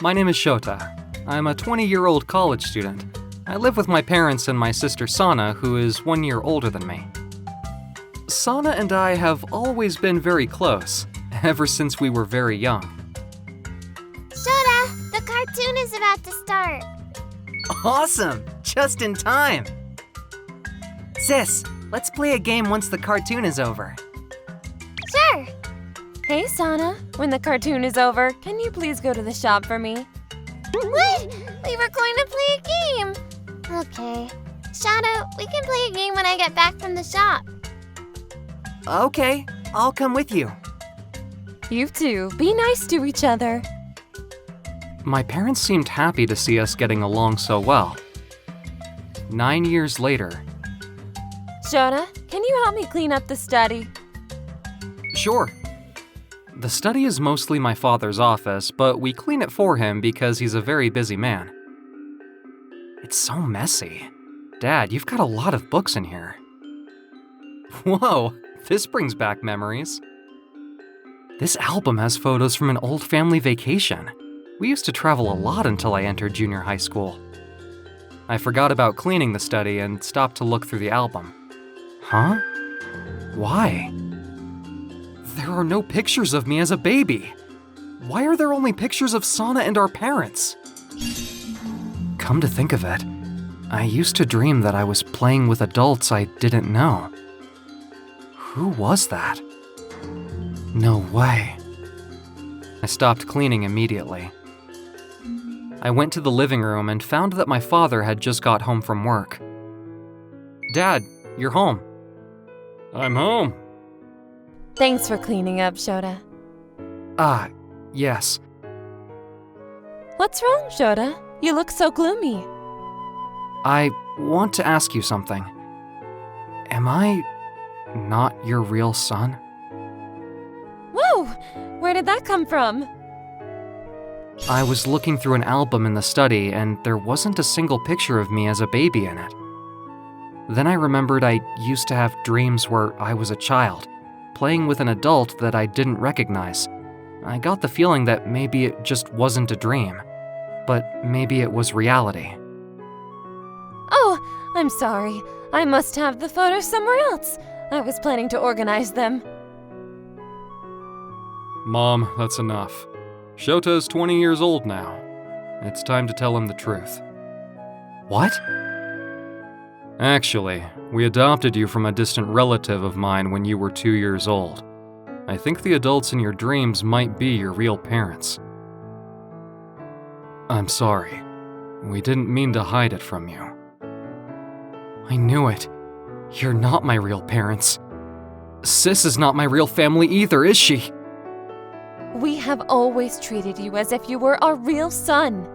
my name is Shota. I'm a 20-year-old college student. I live with my parents and my sister Sana, who is 1 year older than me. Sana and I have always been very close, ever since we were very young. Shota, the cartoon is about to start. Awesome! Just in time! Sis, let's play a game once the cartoon is over. Sure. Hey, Sana. When the cartoon is over, can you please go to the shop for me? What? We were going to play a game. Okay. Shota, we can play a game when I get back from the shop. Okay, I'll come with you. You two, be nice to each other. My parents seemed happy to see us getting along so well. 9 years later. Shota, can you help me clean up the study? Sure. The study is mostly my father's office, but we clean it for him because he's a very busy man. It's so messy. Dad, you've got a lot of books in here. Whoa, this brings back memories. This album has photos from an old family vacation. We used to travel a lot until I entered junior high school. I forgot about cleaning the study and stopped to look through the album. Huh? Why? There are no pictures of me as a baby. Why are there only pictures of Sana and our parents? Come to think of it, I used to dream that I was playing with adults I didn't know. Who was that? No way. I stopped cleaning immediately. I went to the living room and found that my father had just got home from work. Dad, you're home. I'm home. Thanks for cleaning up, Shota. Yes. What's wrong, Shota? You look so gloomy. I want to ask you something. Am I not your real son? Whoa! Where did that come from? I was looking through an album in the study and there wasn't a single picture of me as a baby in it. Then I remembered I used to have dreams where I was a child, playing with an adult that I didn't recognize. I got the feeling that maybe it just wasn't a dream, but maybe it was reality. Oh, I'm sorry. I must have the photos somewhere else. I was planning to organize them. Mom, that's enough. Shota's 20 years old now. It's time to tell him the truth. What? Actually, we adopted you from a distant relative of mine when you were 2 years old. I think the adults in your dreams might be your real parents. I'm sorry. We didn't mean to hide it from you. I knew it. You're not my real parents. Sis is not my real family either, is she? We have always treated you as if you were our real son.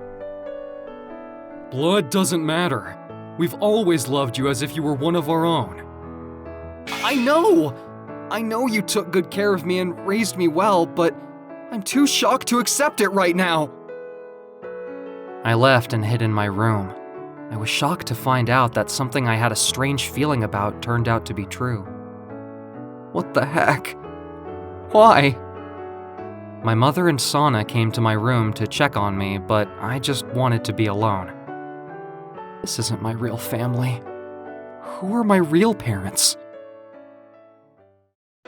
Blood doesn't matter. We've always loved you as if you were one of our own. I know! I know you took good care of me and raised me well, but I'm too shocked to accept it right now. I left and hid in my room. I was shocked to find out that something I had a strange feeling about turned out to be true. What the heck? Why? My mother and Sana came to my room to check on me, but I just wanted to be alone. This isn't my real family. Who are my real parents?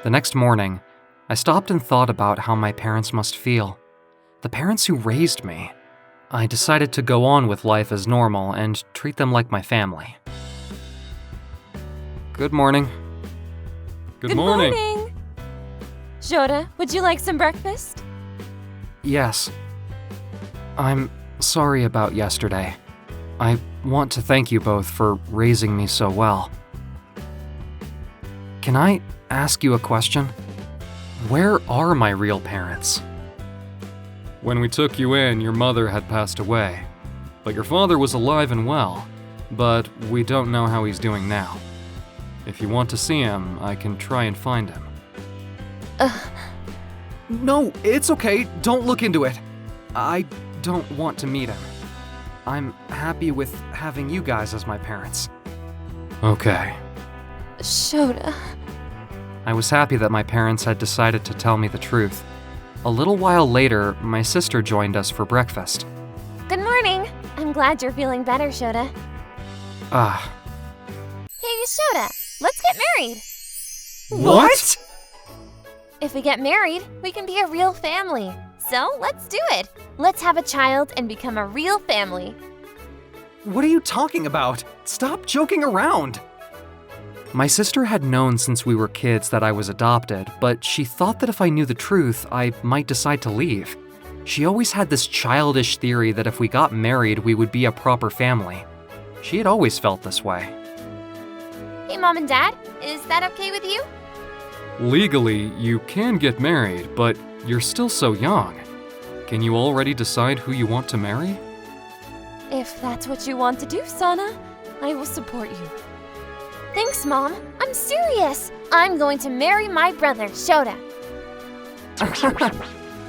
The next morning, I stopped and thought about how my parents must feel. The parents who raised me. I decided to go on with life as normal and treat them like my family. Good morning. Good morning! Shota, would you like some breakfast? Yes. I'm sorry about yesterday. I want to thank you both for raising me so well. Can I ask you a question? Where are my real parents? When we took you in, your mother had passed away, but your father was alive and well, but we don't know how he's doing now. If you want to see him, I can try and find him. No, it's okay. Don't look into it. I don't want to meet him. I'm happy with having you guys as my parents. Okay. Shota. I was happy that my parents had decided to tell me the truth. A little while later, my sister joined us for breakfast. Good morning. I'm glad you're feeling better, Shota. Ah, Hey, Shota, let's get married. what? If we get married, we can be a real family. So let's do it. Let's have a child and become a real family. What are you talking about? Stop joking around. My sister had known since we were kids that I was adopted, but she thought that if I knew the truth, I might decide to leave. She always had this childish theory that if we got married, we would be a proper family. She had always felt this way. Hey, Mom and Dad, is that okay with you? Legally, you can get married, but you're still so young. Can you already decide who you want to marry? If that's what you want to do, Sana, I will support you. Thanks, Mom. I'm serious. I'm going to marry my brother, Shota.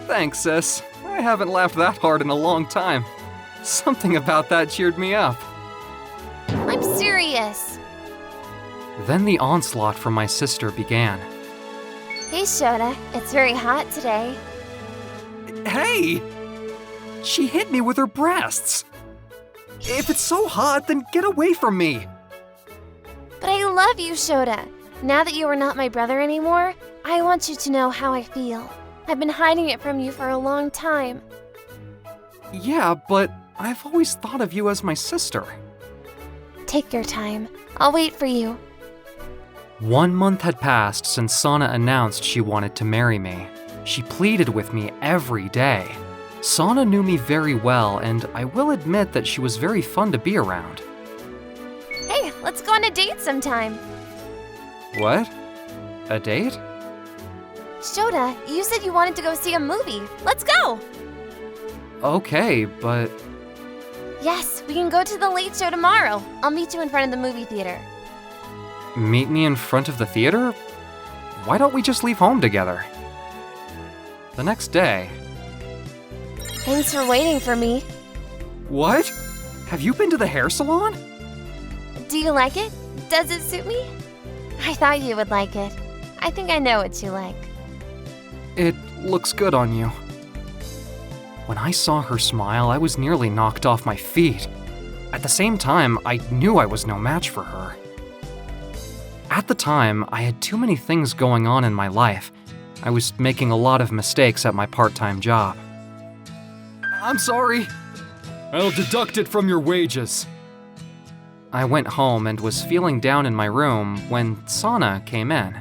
Thanks, sis. I haven't laughed that hard in a long time. Something about that cheered me up. I'm serious. Then the onslaught from my sister began. Hey, Shota, it's very hot today. Hey! She hit me with her breasts. If it's so hot, then get away from me. But I love you, Shota. Now that you are not my brother anymore, I want you to know how I feel. I've been hiding it from you for a long time. Yeah, but I've always thought of you as my sister. Take your time. I'll wait for you. 1 month had passed since Sana announced she wanted to marry me. She pleaded with me every day. Sana knew me very well, and I will admit that she was very fun to be around. Hey, let's go on a date sometime. What? A date? Shota, you said you wanted to go see a movie. Let's go! Okay, but Yes, we can go to the late show tomorrow. I'll meet you in front of the movie theater. meet me in front of the theater? Why don't we just leave home together? The next day. Thanks for waiting for me. What? Have you been to the hair salon? Do you like it? Does it suit me? I thought you would like it. I think I know what you like. It looks good on you. When I saw her smile, I was nearly knocked off my feet. At the same time, I knew I was no match for her. At the time, I had too many things going on in my life. I was making a lot of mistakes at my part-time job. I'm sorry. I'll deduct it from your wages. I went home and was feeling down in my room when Sana came in.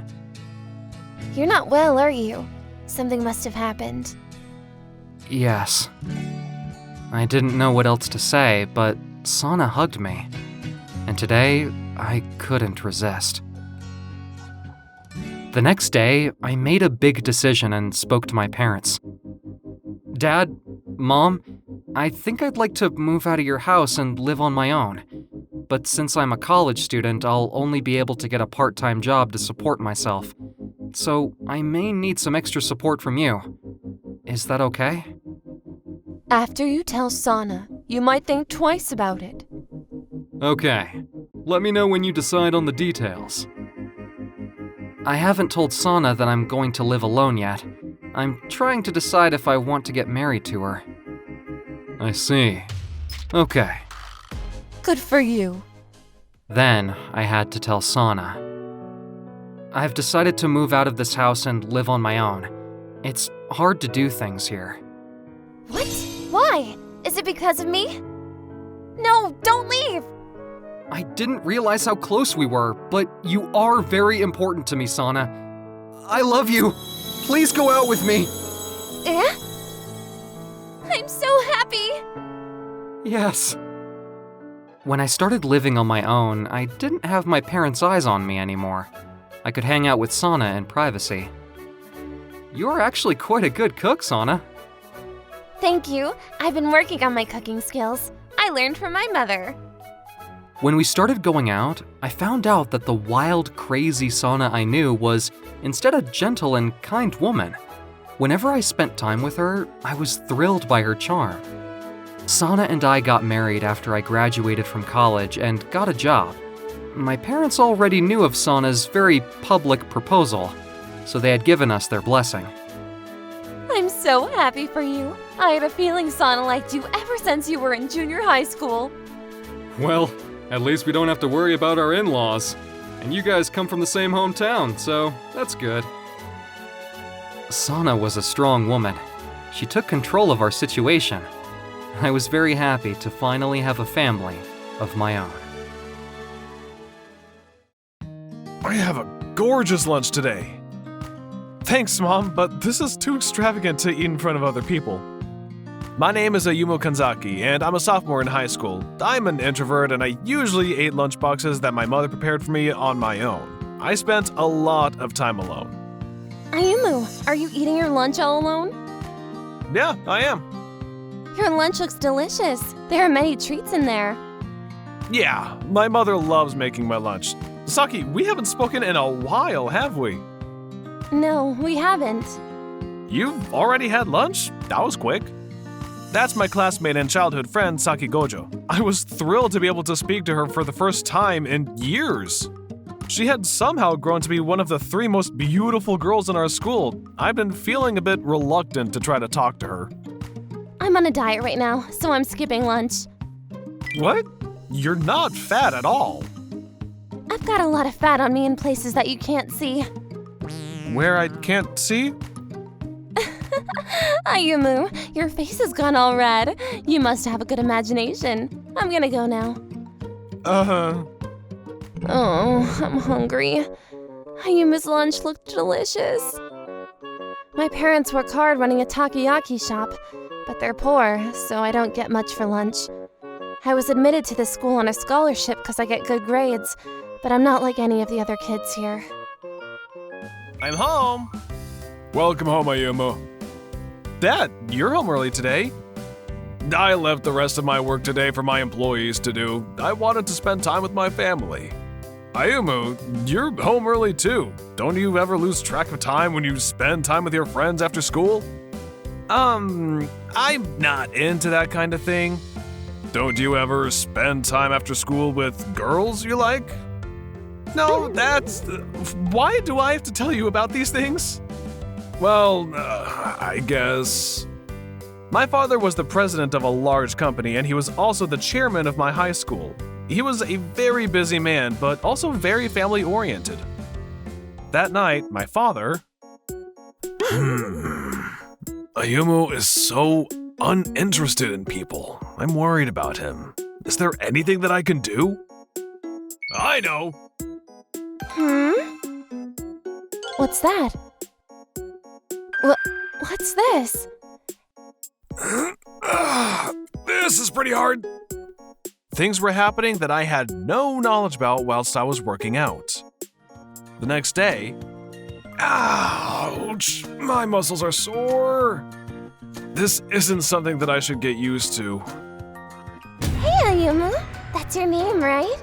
You're not well, are you? Something must have happened. Yes. I didn't know what else to say, but Sana hugged me. And today, I couldn't resist. The next day, I made a big decision and spoke to my parents. Dad, Mom, I think I'd like to move out of your house and live on my own. But since I'm a college student, I'll only be able to get a part-time job to support myself. So I may need some extra support from you. Is that okay? After you tell Sana, you might think twice about it. Okay. Let me know when you decide on the details. I haven't told Sana that I'm going to live alone yet. I'm trying to decide if I want to get married to her. I see. Okay. Good for you. Then I had to tell Sana. I've decided to move out of this house and live on my own. It's hard to do things here. What? Why? Is it because of me? No, don't leave! I didn't realize how close we were, but you are very important to me, Sana. I love you. Please go out with me. Eh? I'm so happy! Yes. When I started living on my own, I didn't have my parents' eyes on me anymore. I could hang out with Sana in privacy. You're actually quite a good cook, Sana. Thank you. I've been working on my cooking skills. I learned from my mother. When we started going out, I found out that the wild, crazy Sana I knew was instead a gentle and kind woman. Whenever I spent time with her, I was thrilled by her charm. Sana and I got married after I graduated from college and got a job. My parents already knew of Sana's very public proposal, so they had given us their blessing. I'm so happy for you. I had a feeling Sana liked you ever since you were in junior high school. Well, at least we don't have to worry about our in-laws. And you guys come from the same hometown, so that's good. Sana was a strong woman. She took control of our situation. I was very happy to finally have a family of my own. I have a gorgeous lunch today. Thanks, Mom, but this is too extravagant to eat in front of other people. My name is Ayumu Kanzaki, and I'm a sophomore in high school. I'm an introvert, and I usually ate lunch boxes that my mother prepared for me on my own. I spent a lot of time alone. Ayumu, are you eating your lunch all alone? Yeah, I am. Your lunch looks delicious. There are many treats in there. Yeah, my mother loves making my lunch. Saki, we haven't spoken in a while, have we? No, we haven't. You've already had lunch? That was quick. That's my classmate and childhood friend, Saki Gojo. I was thrilled to be able to speak to her for the first time in years. She had somehow grown to be one of the 3 most beautiful girls in our school. I've been feeling a bit reluctant to try to talk to her. I'm on a diet right now, so I'm skipping lunch. What? You're not fat at all. I've got a lot of fat on me in places that you can't see. Where I can't see? Ayumu, your face has gone all red. You must have a good imagination. I'm gonna go now. Oh, I'm hungry. Ayumu's lunch looked delicious. My parents work hard running a takoyaki shop, but they're poor, so I don't get much for lunch. I was admitted to this school on a scholarship because I get good grades, but I'm not like any of the other kids here. I'm home. Welcome home, Ayumu. Dad, you're home early today. I left the rest of my work today for my employees to do. I wanted to spend time with my family. Ayumu, you're home early too. Don't you ever lose track of time when you spend time with your friends after school? I'm not into that kind of thing. Don't you ever spend time after school with girls you like? No, why do I have to tell you about these things? Well, I guess. My father was the president of a large company, and he was also the chairman of my high school. He was a very busy man, but also very family-oriented. That night, my father... Ayumu is so uninterested in people. I'm worried about him. Is there anything that I can do? I know! What's that? What's this? This is pretty hard. Things were happening that I had no knowledge about whilst I was working out. The next day... Ouch! My muscles are sore. This isn't something that I should get used to. Hey, Ayumu. That's your name, right?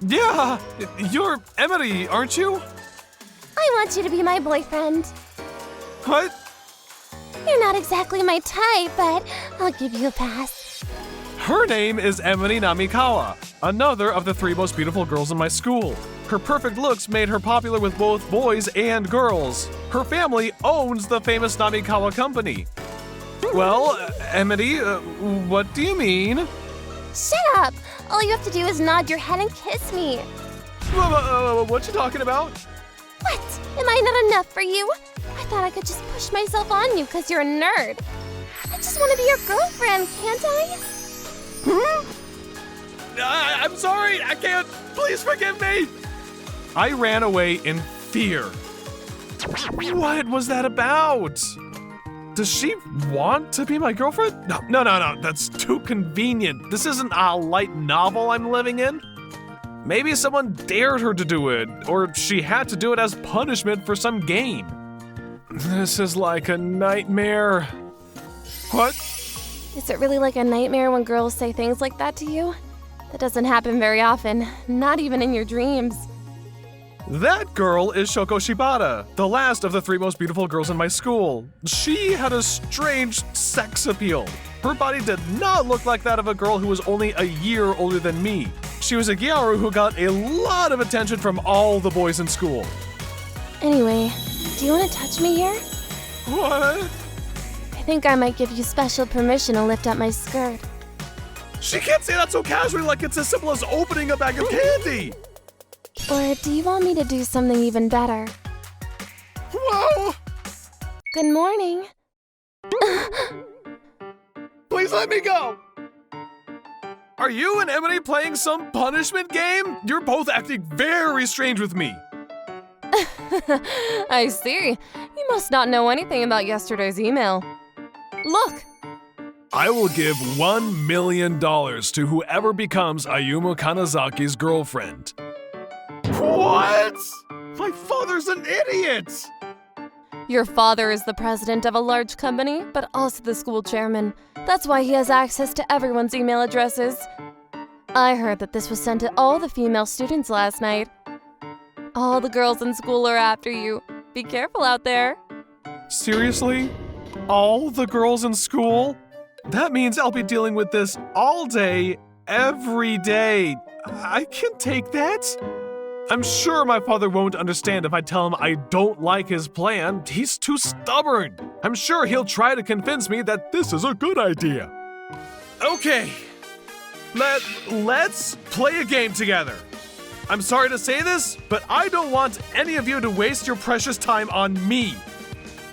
Yeah! You're Emily, aren't you? I want you to be my boyfriend. What? You're not exactly my type, but I'll give you a pass. Her name is Emily Namikawa, another of the 3 most beautiful girls in my school. Her perfect looks made her popular with both boys and girls. Her family owns the famous Namikawa company. Well, Emily, what do you mean? Shut up! All you have to do is nod your head and kiss me. What you talking about? What? Am I not enough for you? I thought I could just push myself on you because you're a nerd. I just want to be your girlfriend, can't I? I'm sorry, I can't. Please forgive me. I ran away in fear. What was that about? Does she want to be my girlfriend? No, that's too convenient. This isn't a light novel I'm living in. Maybe someone dared her to do it, or she had to do it as punishment for some game. This is like a nightmare. What? Is it really like a nightmare when girls say things like that to you? That doesn't happen very often, not even in your dreams. That girl is Shoko Shibata, the last of the 3 most beautiful girls in my school. She had a strange sex appeal. Her body did not look like that of a girl who was only a year older than me. She was a gyaru who got a lot of attention from all the boys in school. Anyway, do you want to touch me here? What? think I might give you special permission to lift up my skirt. She can't say that so casually like it's as simple as opening a bag of candy! Or do you want me to do something even better? Whoa! Good morning. Please let me go! Are you and Emily playing some punishment game? You're both acting very strange with me. I see. You must not know anything about yesterday's email. Look! I will give $1 million to whoever becomes Ayumu Kanazaki's girlfriend. What? My father's an idiot! Your father is the president of a large company, but also the school chairman. That's why he has access to everyone's email addresses. I heard that this was sent to all the female students last night. All the girls in school are after you. Be careful out there. Seriously? All the girls in school? That means I'll be dealing with this all day, every day. I can take that. I'm sure my father won't understand if I tell him I don't like his plan. He's too stubborn. I'm sure he'll try to convince me that this is a good idea. Okay, let's play a game together. I'm sorry to say this, but I don't want any of you to waste your precious time on me.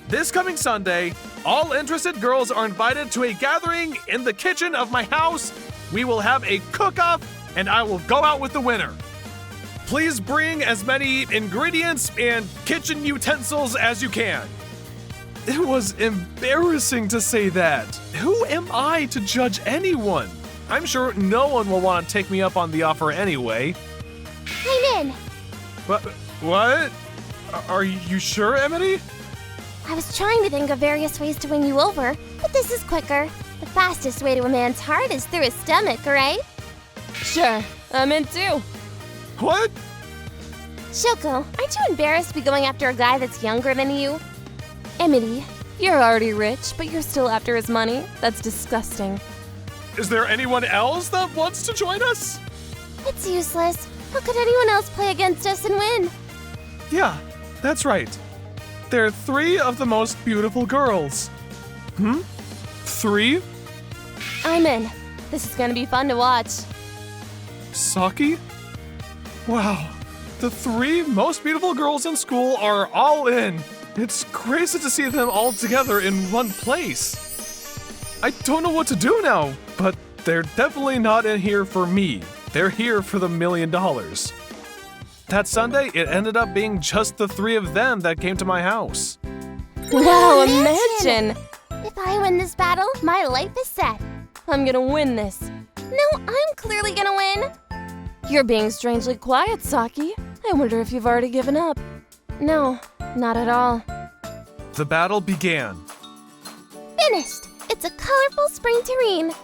This coming Sunday, all interested girls are invited to a gathering in the kitchen of my house. We will have a cook-off, and I will go out with the winner. Please bring as many ingredients and kitchen utensils as you can. It was embarrassing to say that. Who am I to judge anyone? I'm sure no one will want to take me up on the offer anyway. I'm in. What? Are you sure, Emily? I was trying to think of various ways to win you over, but this is quicker. The fastest way to a man's heart is through his stomach, right? Sure, I'm in too. What? Shoko, aren't you embarrassed to be going after a guy that's younger than you? Emily, you're already rich, but you're still after his money? That's disgusting. Is there anyone else that wants to join us? It's useless. How could anyone else play against us and win? Yeah, that's right. They're 3 of the most beautiful girls. 3? I'm in. This is gonna be fun to watch. Saki? Wow, the 3 most beautiful girls in school are all in. It's crazy to see them all together in one place. I don't know what to do now, but they're definitely not in here for me. They're here for the $1 million. That Sunday, it ended up being just the 3 of them that came to my house. Wow, imagine! If I win this battle, my life is set. I'm gonna win this. No, I'm clearly gonna win. You're being strangely quiet, Saki. I wonder if you've already given up. No, not at all. The battle began. Finished. It's a colorful spring terrine.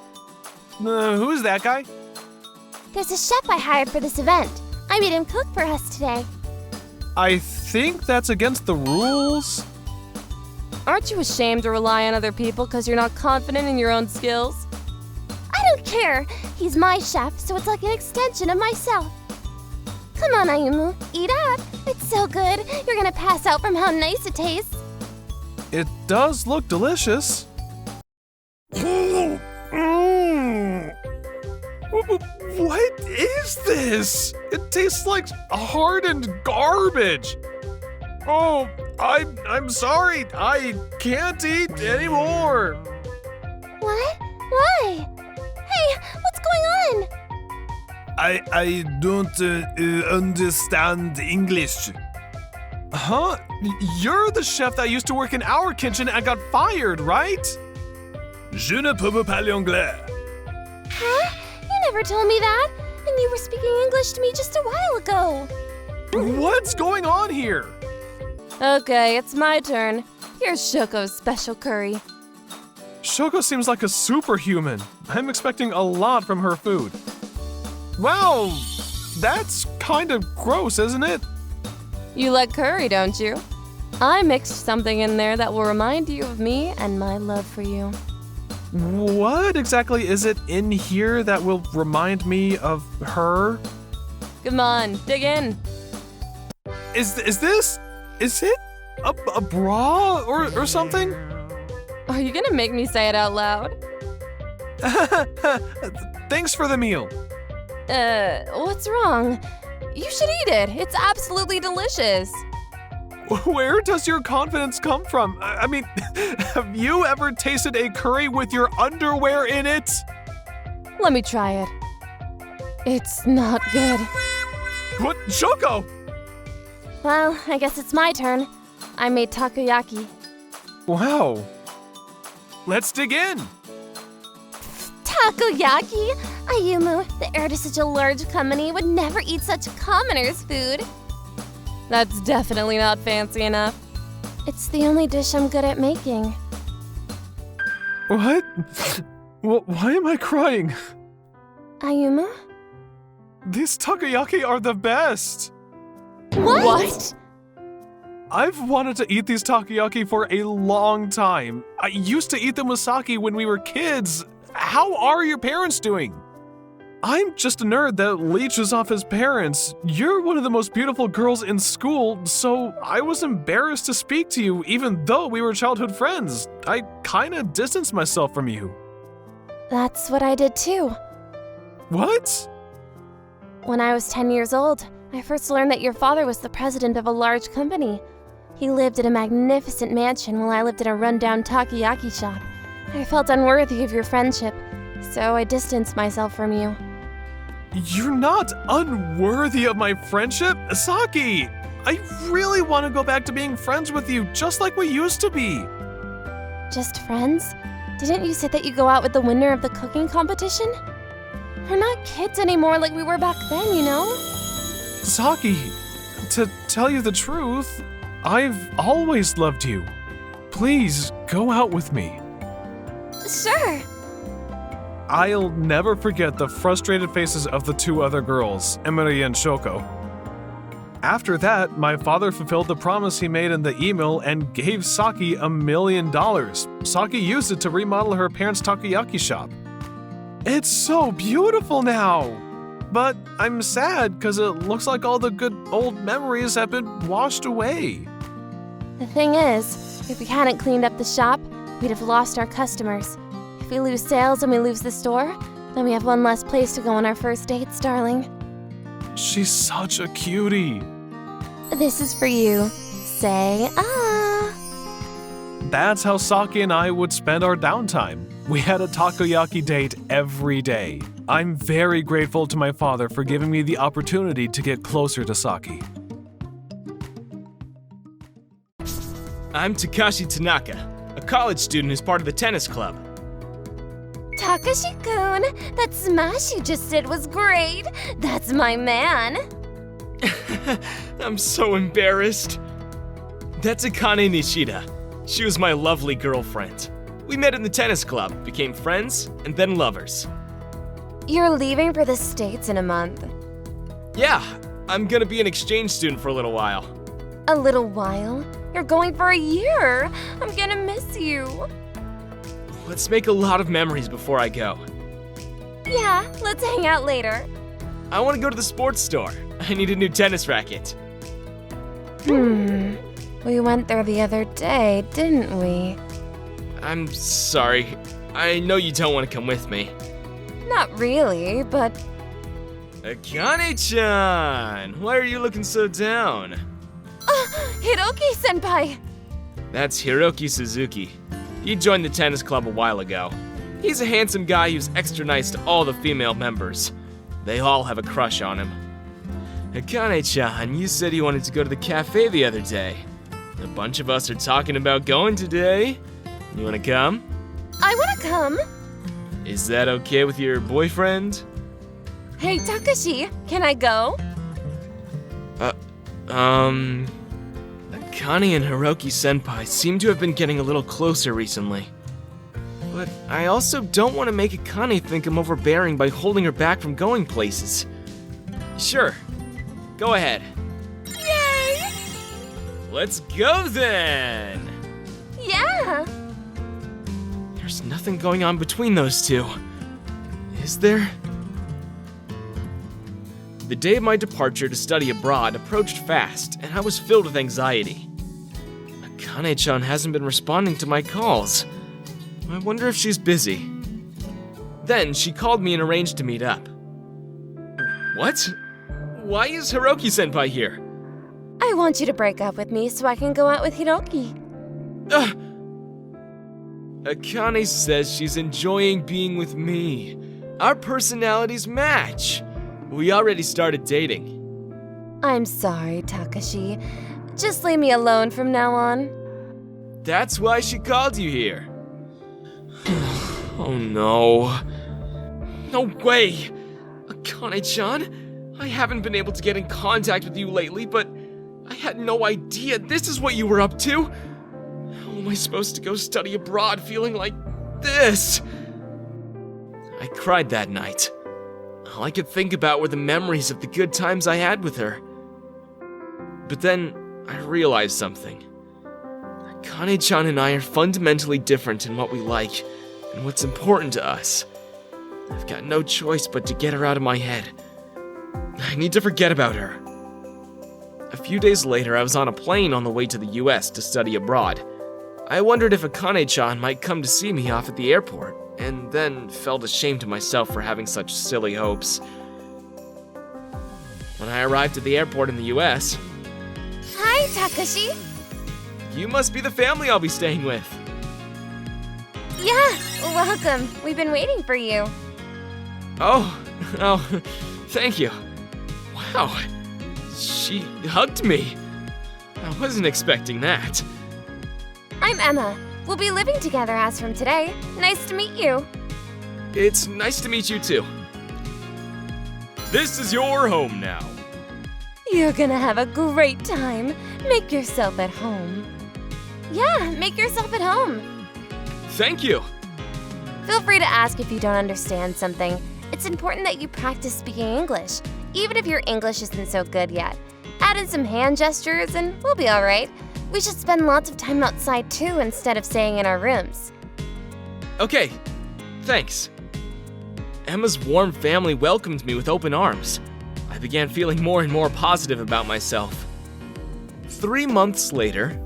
Who's that guy? There's a chef I hired for this event. I made him cook for us today. I think that's against the rules. Aren't you ashamed to rely on other people because you're not confident in your own skills? I don't care. He's my chef, so it's like an extension of myself. Come on, Ayumu. Eat up. It's so good. You're gonna pass out from how nice it tastes. It does look delicious. What is this? It tastes like hardened garbage. Oh, I'm sorry. I can't eat anymore. What? Why? Hey, what's going on? I don't understand English. Huh? You're the chef that used to work in our kitchen and got fired, right? Je ne peux pas parler anglais. Huh? You never told me that. And you were speaking English to me just a while ago. What's going on here? Okay, it's my turn. Here's Shoko's special curry. Shoko seems like a superhuman. I'm expecting a lot from her food. Wow, that's kind of gross, isn't it? You like curry, don't you? I mixed something in there that will remind you of me and my love for you. What exactly is it in here that will remind me of her? Come on, dig in. Is it a bra or something? Are you gonna make me say it out loud? Thanks for the meal. What's wrong? You should eat it. It's absolutely delicious. Where does your confidence come from? I mean, have you ever tasted a curry with your underwear in it? Let me try it. It's not good. What? Shoko! Well, I guess it's my turn. I made takoyaki. Wow. Let's dig in. Takoyaki? Ayumu, the heir to such a large company, would never eat such commoner's food. That's definitely not fancy enough. It's the only dish I'm good at making. What? Why am I crying? Ayumu? These takoyaki are the best. What? I've wanted to eat these takoyaki for a long time. I used to eat them with sake when we were kids. How are your parents doing? I'm just a nerd that leeches off his parents. You're one of the most beautiful girls in school, so I was embarrassed to speak to you even though we were childhood friends. I kinda distanced myself from you. That's what I did too. What? When I was 10 years old, I first learned that your father was the president of a large company. He lived in a magnificent mansion while I lived in a rundown takoyaki shop. I felt unworthy of your friendship, so I distanced myself from you. You're not unworthy of my friendship, Saki! I really want to go back to being friends with you, just like we used to be. Just friends? Didn't you say that you go out with the winner of the cooking competition? We're not kids anymore like we were back then, you know? Saki, to tell you the truth, I've always loved you. Please, go out with me. Sure. I'll never forget the frustrated faces of the two other girls, Emily and Shoko. After that, my father fulfilled the promise he made in the email and gave Saki $1 million. Saki used it to remodel her parents' takoyaki shop. It's so beautiful now! But I'm sad because it looks like all the good old memories have been washed away. The thing is, if we hadn't cleaned up the shop, we'd have lost our customers. If we lose sales and we lose the store, then we have one less place to go on our first dates, darling. She's such a cutie. This is for you. Say ah. That's how Saki and I would spend our downtime. We had a takoyaki date every day. I'm very grateful to my father for giving me the opportunity to get closer to Saki. I'm Takashi Tanaka, a college student who's part of the tennis club. Takashi-kun, that smash you just did was great. That's my man. I'm so embarrassed. That's Akane Nishida. She was my lovely girlfriend. We met in the tennis club, became friends, and then lovers. You're leaving for the States in a month. Yeah, I'm gonna be an exchange student for a little while. A little while? You're going for a year. I'm gonna miss you. Let's make a lot of memories before I go. Yeah, let's hang out later. I want to go to the sports store. I need a new tennis racket. We went there the other day, didn't we? I'm sorry. I know you don't want to come with me. Not really, but Akane-chan! Why are you looking so down? Hiroki-senpai! That's Hiroki Suzuki. He joined the tennis club a while ago. He's a handsome guy who's extra nice to all the female members. They all have a crush on him. Akane-chan, you said you wanted to go to the cafe the other day. A bunch of us are talking about going today. You wanna come? I wanna come. Is that okay with your boyfriend? Hey, Takashi, can I go? Akane and Hiroki-senpai seem to have been getting a little closer recently. But I also don't want to make Akane think I'm overbearing by holding her back from going places. Sure, go ahead. Yay! Let's go then! Yeah! There's nothing going on between those two. Is there? The day of my departure to study abroad approached fast, and I was filled with anxiety. Akane-chan hasn't been responding to my calls. I wonder if she's busy. Then she called me and arranged to meet up. What? Why is Hiroki-senpai here? I want you to break up with me so I can go out with Hiroki. Akane says she's enjoying being with me. Our personalities match. We already started dating. I'm sorry, Takashi. Just leave me alone from now on. That's why she called you here. Oh no. No way! Akane-chan, I haven't been able to get in contact with you lately, but I had no idea this is what you were up to. How am I supposed to go study abroad feeling like this? I cried that night. All I could think about were the memories of the good times I had with her. But then I realized something. Akane-chan and I are fundamentally different in what we like and what's important to us. I've got no choice but to get her out of my head. I need to forget about her. A few days later, I was on a plane on the way to the US to study abroad. I wondered if Akane-chan might come to see me off at the airport, and then felt ashamed of myself for having such silly hopes. When I arrived at the airport in the US, Hi, Takashi. you must be the family I'll be staying with. Yeah, welcome. We've been waiting for you. Oh, thank you. Wow, she hugged me. I wasn't expecting that. I'm Emma. We'll be living together as from today. Nice to meet you. It's nice to meet you too. This is your home now. You're gonna have a great time. Make yourself at home. Yeah, make yourself at home. Thank you. Feel free to ask if you don't understand something. It's important that you practice speaking English, even if your English isn't so good yet. Add in some hand gestures and we'll be alright. We should spend lots of time outside too instead of staying in our rooms. Okay, thanks. Emma's warm family welcomed me with open arms. I began feeling more and more positive about myself. 3 months later...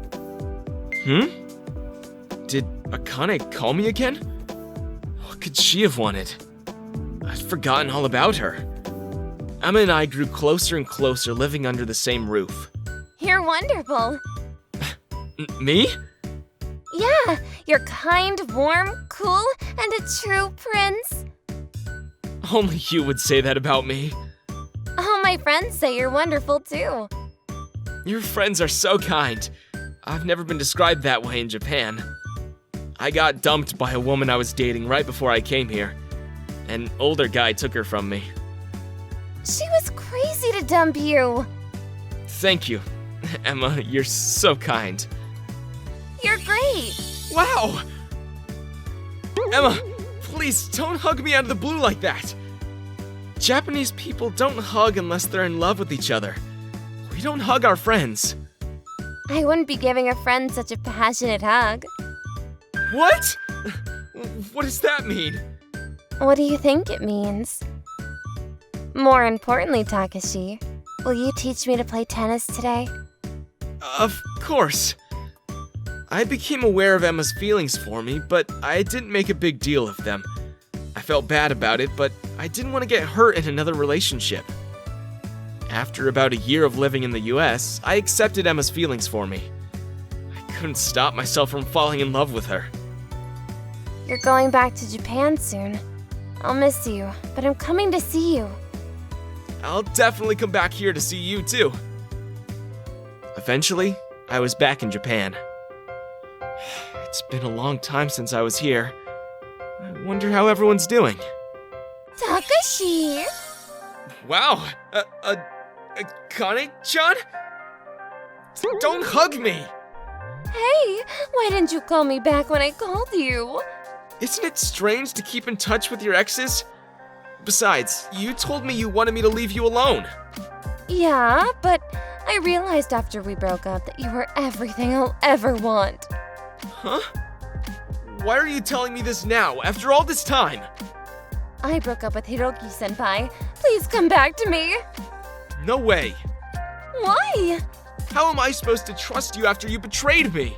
Did Akane call me again? What could she have wanted? I'd forgotten all about her. Emma and I grew closer and closer, living under the same roof. You're wonderful. Me? Yeah, you're kind, warm, cool, and a true prince. Only you would say that about me. All my friends say you're wonderful too. Your friends are so kind. I've never been described that way in Japan. I got dumped by a woman I was dating right before I came here. An older guy took her from me. She was crazy to dump you. Thank you, Emma. You're so kind. You're great. Wow! Emma, please don't hug me out of the blue like that. Japanese people don't hug unless they're in love with each other. We don't hug our friends. I wouldn't be giving a friend such a passionate hug. What? What does that mean? What do you think it means? More importantly, Takashi, will you teach me to play tennis today? Of course. I became aware of Emma's feelings for me, but I didn't make a big deal of them. I felt bad about it, but I didn't want to get hurt in another relationship. After about a year of living in the US, I accepted Emma's feelings for me. I couldn't stop myself from falling in love with her. You're going back to Japan soon. I'll miss you, but I'm coming to see you. I'll definitely come back here to see you too. Eventually, I was back in Japan. It's been a long time since I was here. I wonder how everyone's doing. Takashi! Wow, Akane-chan? Don't hug me! Hey, why didn't you call me back when I called you? Isn't it strange to keep in touch with your exes? Besides, you told me you wanted me to leave you alone. Yeah, but I realized after we broke up that you were everything I'll ever want. Huh? Why are you telling me this now, after all this time? I broke up with Hiroki-senpai. Please come back to me. No way. Why? How am I supposed to trust you after you betrayed me?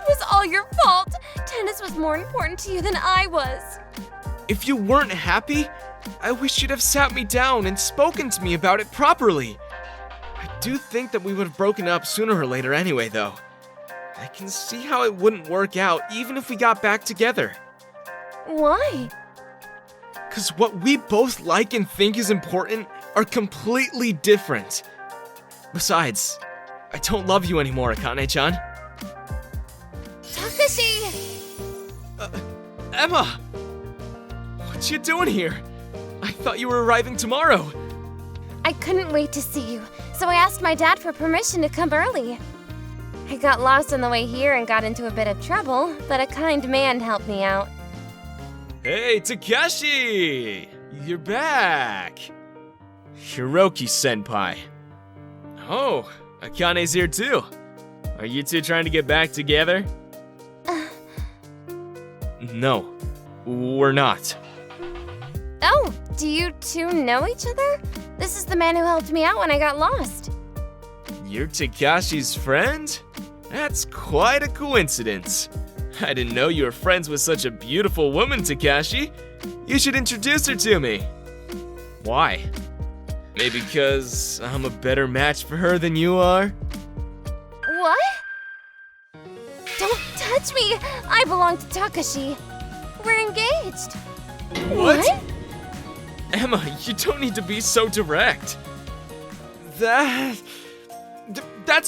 It was all your fault. Tennis was more important to you than I was. If you weren't happy, I wish you'd have sat me down and spoken to me about it properly. I do think that we would have broken up sooner or later anyway, though. I can see how it wouldn't work out even if we got back together. Why? 'Cause what we both like and think is important are completely different. Besides, I don't love you anymore, Akane-chan. Takashi! Emma! What you doing here? I thought you were arriving tomorrow. I couldn't wait to see you, so I asked my dad for permission to come early. I got lost on the way here and got into a bit of trouble, but a kind man helped me out. Hey, Takeshi! You're back! Hiroki-senpai. Oh, Akane's here too. Are you two trying to get back together? No, we're not. Oh, do you two know each other? This is the man who helped me out when I got lost. You're Takashi's friend? That's quite a coincidence. I didn't know you were friends with such a beautiful woman, Takashi. You should introduce her to me. Why? Maybe because I'm a better match for her than you are? What? Don't touch me! I belong to Takashi. We're engaged. What? Emma, you don't need to be so direct. That's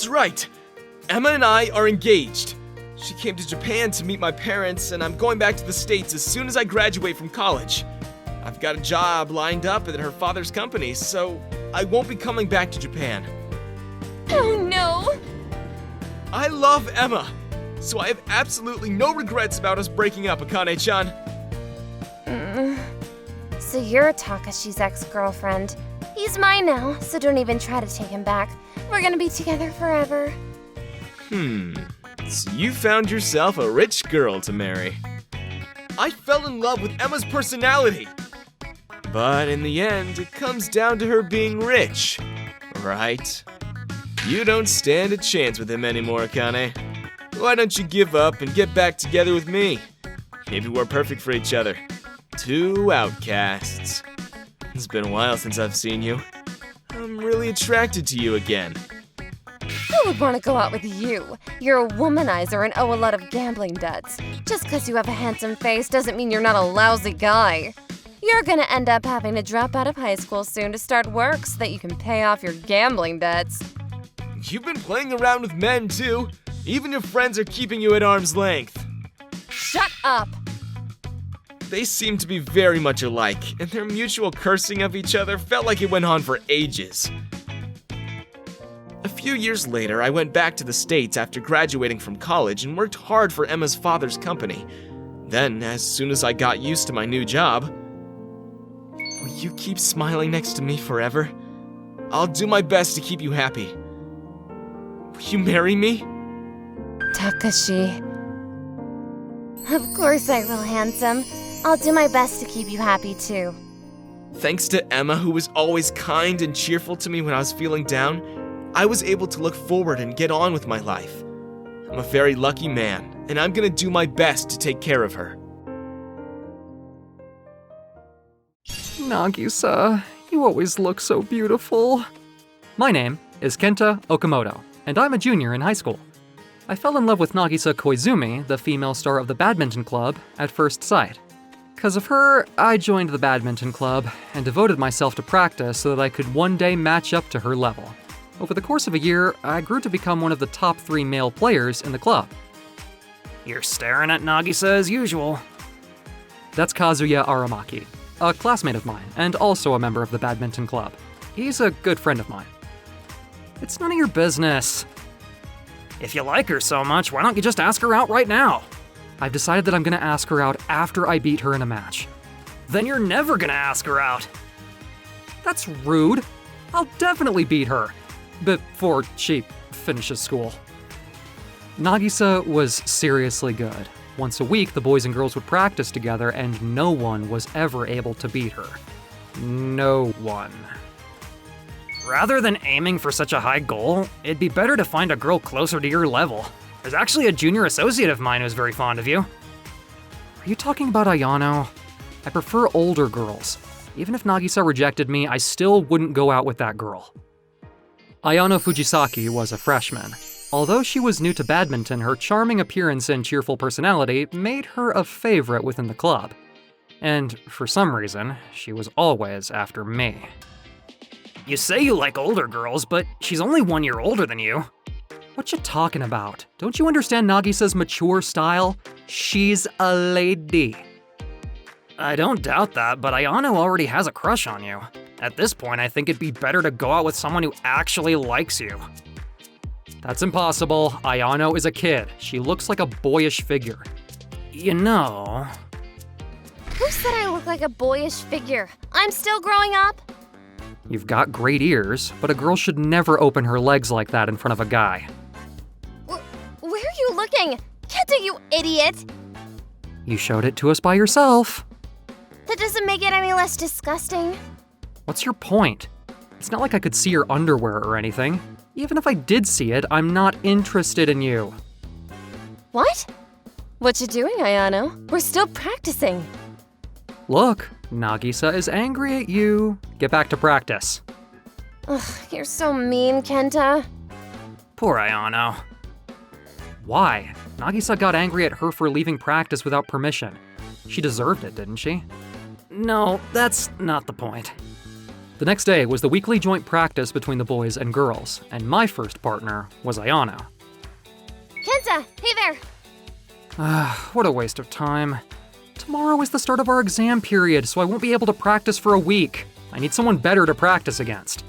right. Emma and I are engaged. She came to Japan to meet my parents, and I'm going back to the States as soon as I graduate from college. I've got a job lined up at her father's company, so I won't be coming back to Japan. Oh no! I love Emma, so I have absolutely no regrets about us breaking up, Akane-chan. So you're Takashi's ex-girlfriend. He's mine now, so don't even try to take him back. We're gonna be together forever. So you found yourself a rich girl to marry. I fell in love with Emma's personality. But in the end, it comes down to her being rich, right? You don't stand a chance with him anymore, Akane. Why don't you give up and get back together with me? Maybe we're perfect for each other. Two outcasts. It's been a while since I've seen you. I'm really attracted to you again. Who would want to go out with you? You're a womanizer and owe a lot of gambling debts. Just because you have a handsome face doesn't mean you're not a lousy guy. You're gonna end up having to drop out of high school soon to start work so that you can pay off your gambling debts. You've been playing around with men too. Even your friends are keeping you at arm's length. Shut up! They seem to be very much alike, and their mutual cursing of each other felt like it went on for ages. A few years later, I went back to the States after graduating from college and worked hard for Emma's father's company. Then, as soon as I got used to my new job, will you keep smiling next to me forever? I'll do my best to keep you happy. Will you marry me? Takashi. Of course I will, handsome. I'll do my best to keep you happy too. Thanks to Emma, who was always kind and cheerful to me when I was feeling down, I was able to look forward and get on with my life. I'm a very lucky man, and I'm gonna do my best to take care of her. Nagisa, you always look so beautiful. My name is Kenta Okamoto, and I'm a junior in high school. I fell in love with Nagisa Koizumi, the female star of the badminton club, at first sight. Because of her, I joined the badminton club and devoted myself to practice so that I could one day match up to her level. Over the course of a year, I grew to become one of the top 3 male players in the club. You're staring at Nagisa as usual. That's Kazuya Aramaki, a classmate of mine and also a member of the badminton club. He's a good friend of mine. It's none of your business. If you like her so much, why don't you just ask her out right now? I've decided that I'm gonna ask her out after I beat her in a match. Then you're never gonna ask her out. That's rude. I'll definitely beat her. Before she finishes school. Nagisa was seriously good. Once a week, the boys and girls would practice together, and no one was ever able to beat her. No one. Rather than aiming for such a high goal, it'd be better to find a girl closer to your level. There's actually a junior associate of mine who's very fond of you. Are you talking about Ayano? I prefer older girls. Even if Nagisa rejected me, I still wouldn't go out with that girl. Ayano Fujisaki was a freshman. Although she was new to badminton, her charming appearance and cheerful personality made her a favorite within the club. And for some reason, she was always after me. You say you like older girls, but she's only 1 year older than you. What you talking about? Don't you understand Nagisa's mature style? She's a lady. I don't doubt that, but Ayano already has a crush on you. At this point, I think it'd be better to go out with someone who actually likes you. That's impossible. Ayano is a kid. She looks like a boyish figure. You know... Who said I look like a boyish figure? I'm still growing up. You've got great ears, but a girl should never open her legs like that in front of a guy. Where are you looking? Kenta, you idiot! You showed it to us by yourself. That doesn't make it any less disgusting. What's your point? It's not like I could see your underwear or anything. Even if I did see it, I'm not interested in you. What? What you doing, Ayano? We're still practicing. Look, Nagisa is angry at you. Get back to practice. Ugh, you're so mean, Kenta. Poor Ayano. Why? Nagisa got angry at her for leaving practice without permission. She deserved it, didn't she? No, that's not the point. The next day was the weekly joint practice between the boys and girls, and my first partner was Ayano. Kenta, hey there. What a waste of time. Tomorrow is the start of our exam period, so I won't be able to practice for a week. I need someone better to practice against.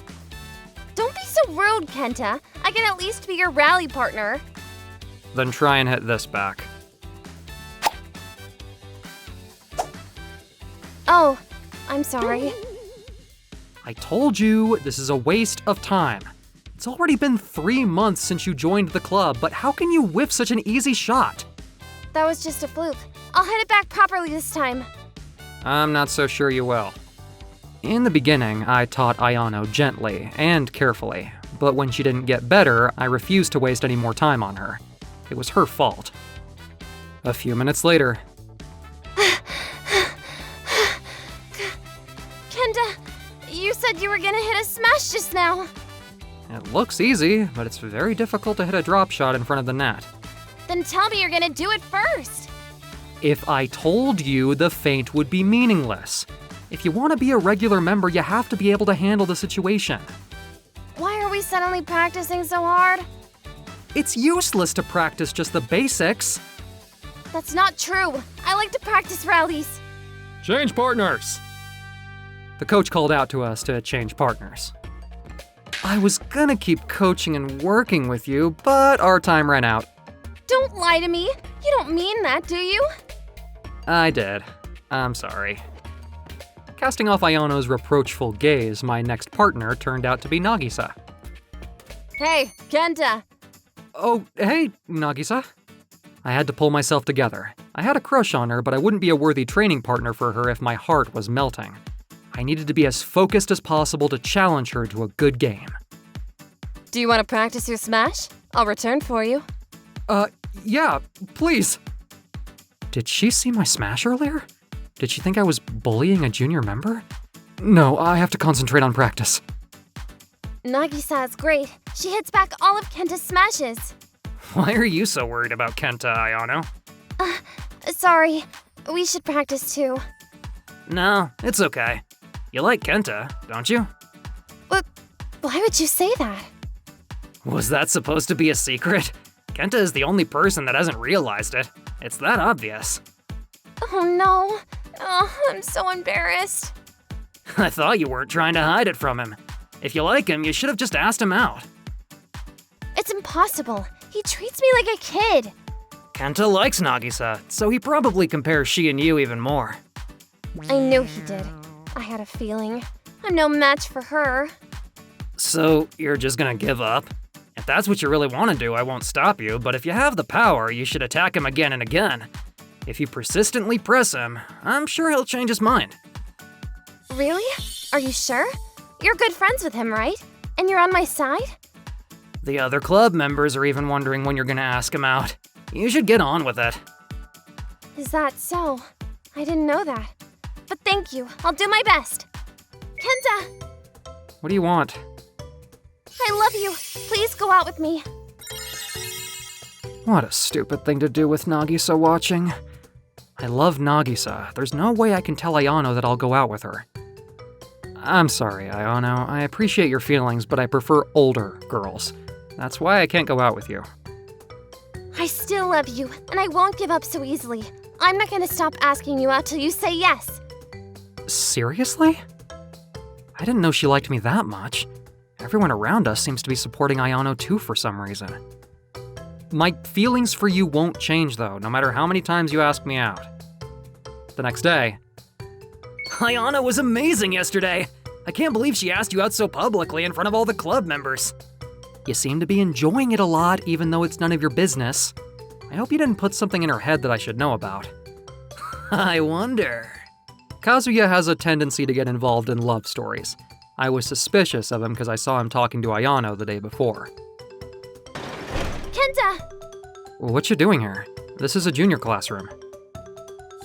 Don't be so rude, Kenta. I can at least be your rally partner. Then try and hit this back. Oh, I'm sorry. I told you, this is a waste of time. It's already been 3 months since you joined the club, but how can you whiff such an easy shot? That was just a fluke. I'll hit it back properly this time. I'm not so sure you will. In the beginning, I taught Ayano gently and carefully, but when she didn't get better, I refused to waste any more time on her. It was her fault. A few minutes later, Kenta, you said you were gonna hit a smash just now. it looks easy, but it's very difficult to hit a drop shot in front of the net. Then tell me you're gonna do it first. If I told you, the feint would be meaningless. If you want to be a regular member, you have to be able to handle the situation. Why are we suddenly practicing so hard? It's useless to practice just the basics. That's not true. I like to practice rallies. Change partners! The coach called out to us to change partners. I was gonna keep coaching and working with you, but our time ran out. Don't lie to me. You don't mean that, do you? I did. I'm sorry. Casting off Ayano's reproachful gaze, my next partner turned out to be Nagisa. Hey, Kenta. Oh, hey, Nagisa. I had to pull myself together. I had a crush on her, but I wouldn't be a worthy training partner for her if my heart was melting. I needed to be as focused as possible to challenge her to a good game. Do you want to practice your smash? I'll return for you. Yeah, please. Did she see my smash earlier? Did she think I was bullying a junior member? No, I have to concentrate on practice. Nagisa is great. She hits back all of Kenta's smashes. Why are you so worried about Kenta, Ayano? Sorry. We should practice too. No, it's okay. You like Kenta, don't you? But why would you say that? Was that supposed to be a secret? Kenta is the only person that hasn't realized it. It's that obvious. Oh no. Oh, I'm so embarrassed. I thought you weren't trying to hide it from him. If you like him, you should have just asked him out. It's impossible. He treats me like a kid. Kenta likes Nagisa, so he probably compares she and you even more. I knew he did. I had a feeling. I'm no match for her. So, you're just gonna give up? If that's what you really want to do, I won't stop you, but if you have the power, you should attack him again and again. If you persistently press him, I'm sure he'll change his mind. Really? Are you sure? You're good friends with him, right? And you're on my side? The other club members are even wondering when you're gonna ask him out. You should get on with it. Is that so? I didn't know that. But thank you. I'll do my best. Kenta, What do you want? I love you. Please go out with me. What a stupid thing to do with Nagisa watching. I love Nagisa. There's no way I can tell Ayano that I'll go out with her. I'm sorry, Ayano. I appreciate your feelings, but I prefer older girls. That's why I can't go out with you. I still love you, and I won't give up so easily. I'm not gonna stop asking you out till you say yes. Seriously? I didn't know she liked me that much. Everyone around us seems to be supporting Ayano too for some reason. My feelings for you won't change though, no matter how many times you ask me out. The next day, Ayano was amazing yesterday. I can't believe she asked you out so publicly in front of all the club members. You seem to be enjoying it a lot, even though it's none of your business. I hope you didn't put something in her head that I should know about. I wonder. Kazuya has a tendency to get involved in love stories. I was suspicious of him because I saw him talking to Ayano the day before. Kenta, What you doing here? This is a junior classroom.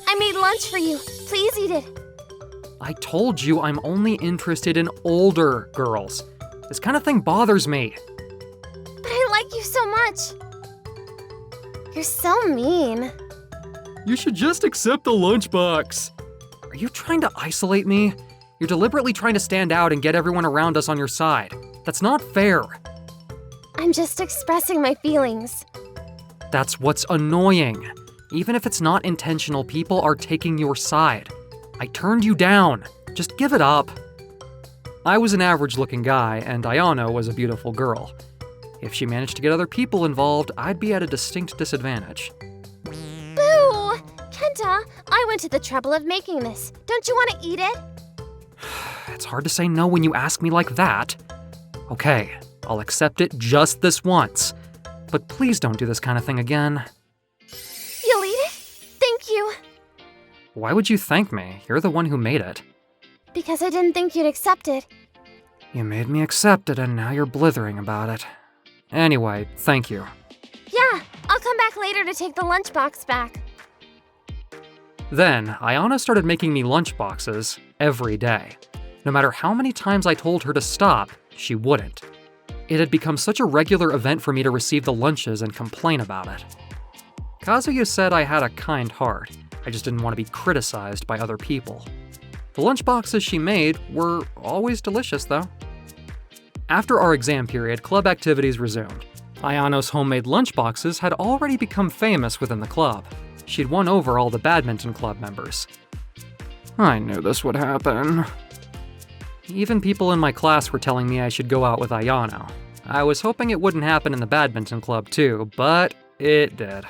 I made lunch for you. Please eat it. I told you I'm only interested in older girls. This kind of thing bothers me. But I like you so much. You're so mean. You should just accept the lunchbox. Are you trying to isolate me? You're deliberately trying to stand out and get everyone around us on your side. That's not fair. I'm just expressing my feelings. That's what's annoying. Even if it's not intentional, people are taking your side. I turned you down. Just give it up. I was an average-looking guy, and Ayano was a beautiful girl. If she managed to get other people involved, I'd be at a distinct disadvantage. Boo! Kenta, I went to the trouble of making this. Don't you want to eat it? It's hard to say no when you ask me like that. Okay, I'll accept it just this once. But please don't do this kind of thing again. You'll eat it? Thank you. Why would you thank me? You're the one who made it. Because I didn't think you'd accept it. You made me accept it, and now you're blithering about it. Anyway, thank you. Yeah, I'll come back later to take the lunchbox back. Then, Ayana started making me lunchboxes every day. No matter how many times I told her to stop, she wouldn't. It had become such a regular event for me to receive the lunches and complain about it. Kazuya said I had a kind heart. I just didn't want to be criticized by other people. The lunchboxes she made were always delicious, though. After our exam period, club activities resumed. Ayano's homemade lunchboxes had already become famous within the club. She'd won over all the badminton club members. I knew this would happen. Even people in my class were telling me I should go out with Ayano. I was hoping it wouldn't happen in the badminton club too, but it did.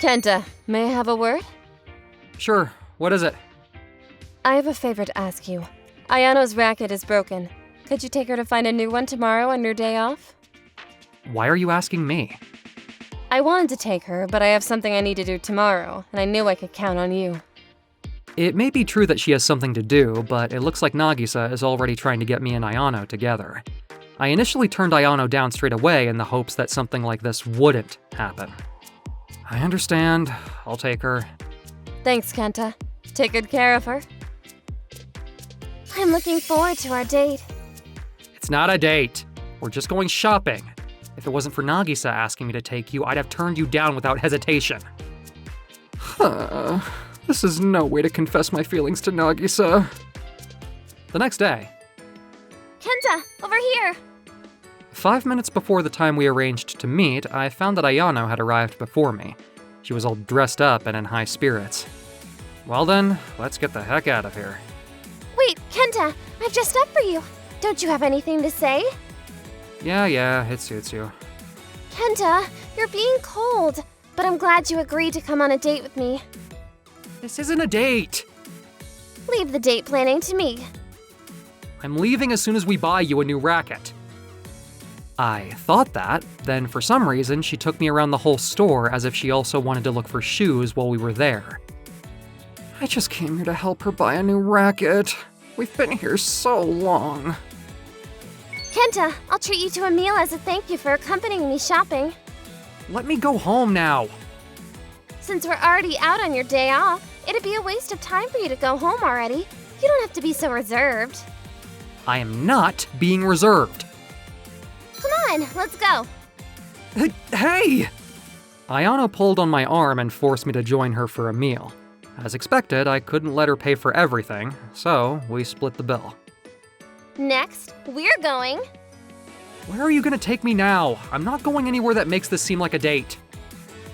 Kenta, may I have a word? Sure, what is it? I have a favor to ask you. Ayano's racket is broken. Could you take her to find a new one tomorrow on your day off? Why are you asking me? I wanted to take her, but I have something I need to do tomorrow, and I knew I could count on you. It may be true that she has something to do, but it looks like Nagisa is already trying to get me and Ayano together. I initially turned Ayano down straight away in the hopes that something like this wouldn't happen. I understand. I'll take her. Thanks, Kenta. Take good care of her. I'm looking forward to our date. It's not a date. We're just going shopping. If it wasn't for Nagisa asking me to take you, I'd have turned you down without hesitation. This is no way to confess my feelings to Nagisa. The next day, Kenta, over here. 5 minutes before the time we arranged to meet, I found that Ayano had arrived before me. She was all dressed up and in high spirits. Well then, let's get the heck out of here. Wait, Kenta, I've dressed up for you. Don't you have anything to say? Yeah, it suits you. Kenta, you're being cold, but I'm glad you agreed to come on a date with me. This isn't a date! Leave the date planning to me. I'm leaving as soon as we buy you a new racket. I thought that, then for some reason she took me around the whole store as if she also wanted to look for shoes while we were there. I just came here to help her buy a new racket. We've been here so long. Kenta, I'll treat you to a meal as a thank you for accompanying me shopping. Let me go home now. Since we're already out on your day off, it'd be a waste of time for you to go home already. You don't have to be so reserved. I am not being reserved. Come on, let's go. Hey! Ayano pulled on my arm and forced me to join her for a meal. As expected, I couldn't let her pay for everything, so we split the bill. Next, we're going. Where are you gonna take me now? I'm not going anywhere that makes this seem like a date.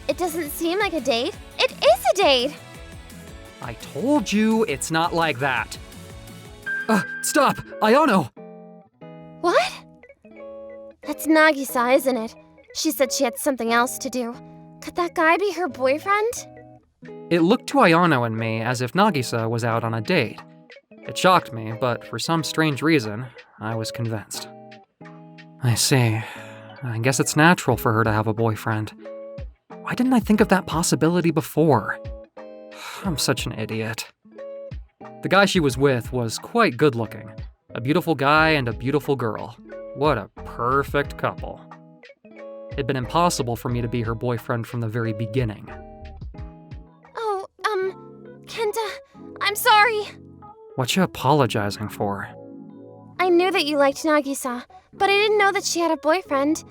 It doesn't seem like a date. It is a date. I told you it's not like that. Stop! Ayano! What? That's Nagisa, isn't it? She said she had something else to do. Could that guy be her boyfriend? It looked to Ayano and me as if Nagisa was out on a date. It shocked me, but for some strange reason, I was convinced. I see. I guess it's natural for her to have a boyfriend. Why didn't I think of that possibility before? I'm such an idiot. The guy she was with was quite good looking. A beautiful guy and a beautiful girl. What a perfect couple. It'd been impossible for me to be her boyfriend from the very beginning. Oh, Kenta, I'm sorry. What you apologizing for? I knew that you liked Nagisa, but I didn't know that she had a boyfriend.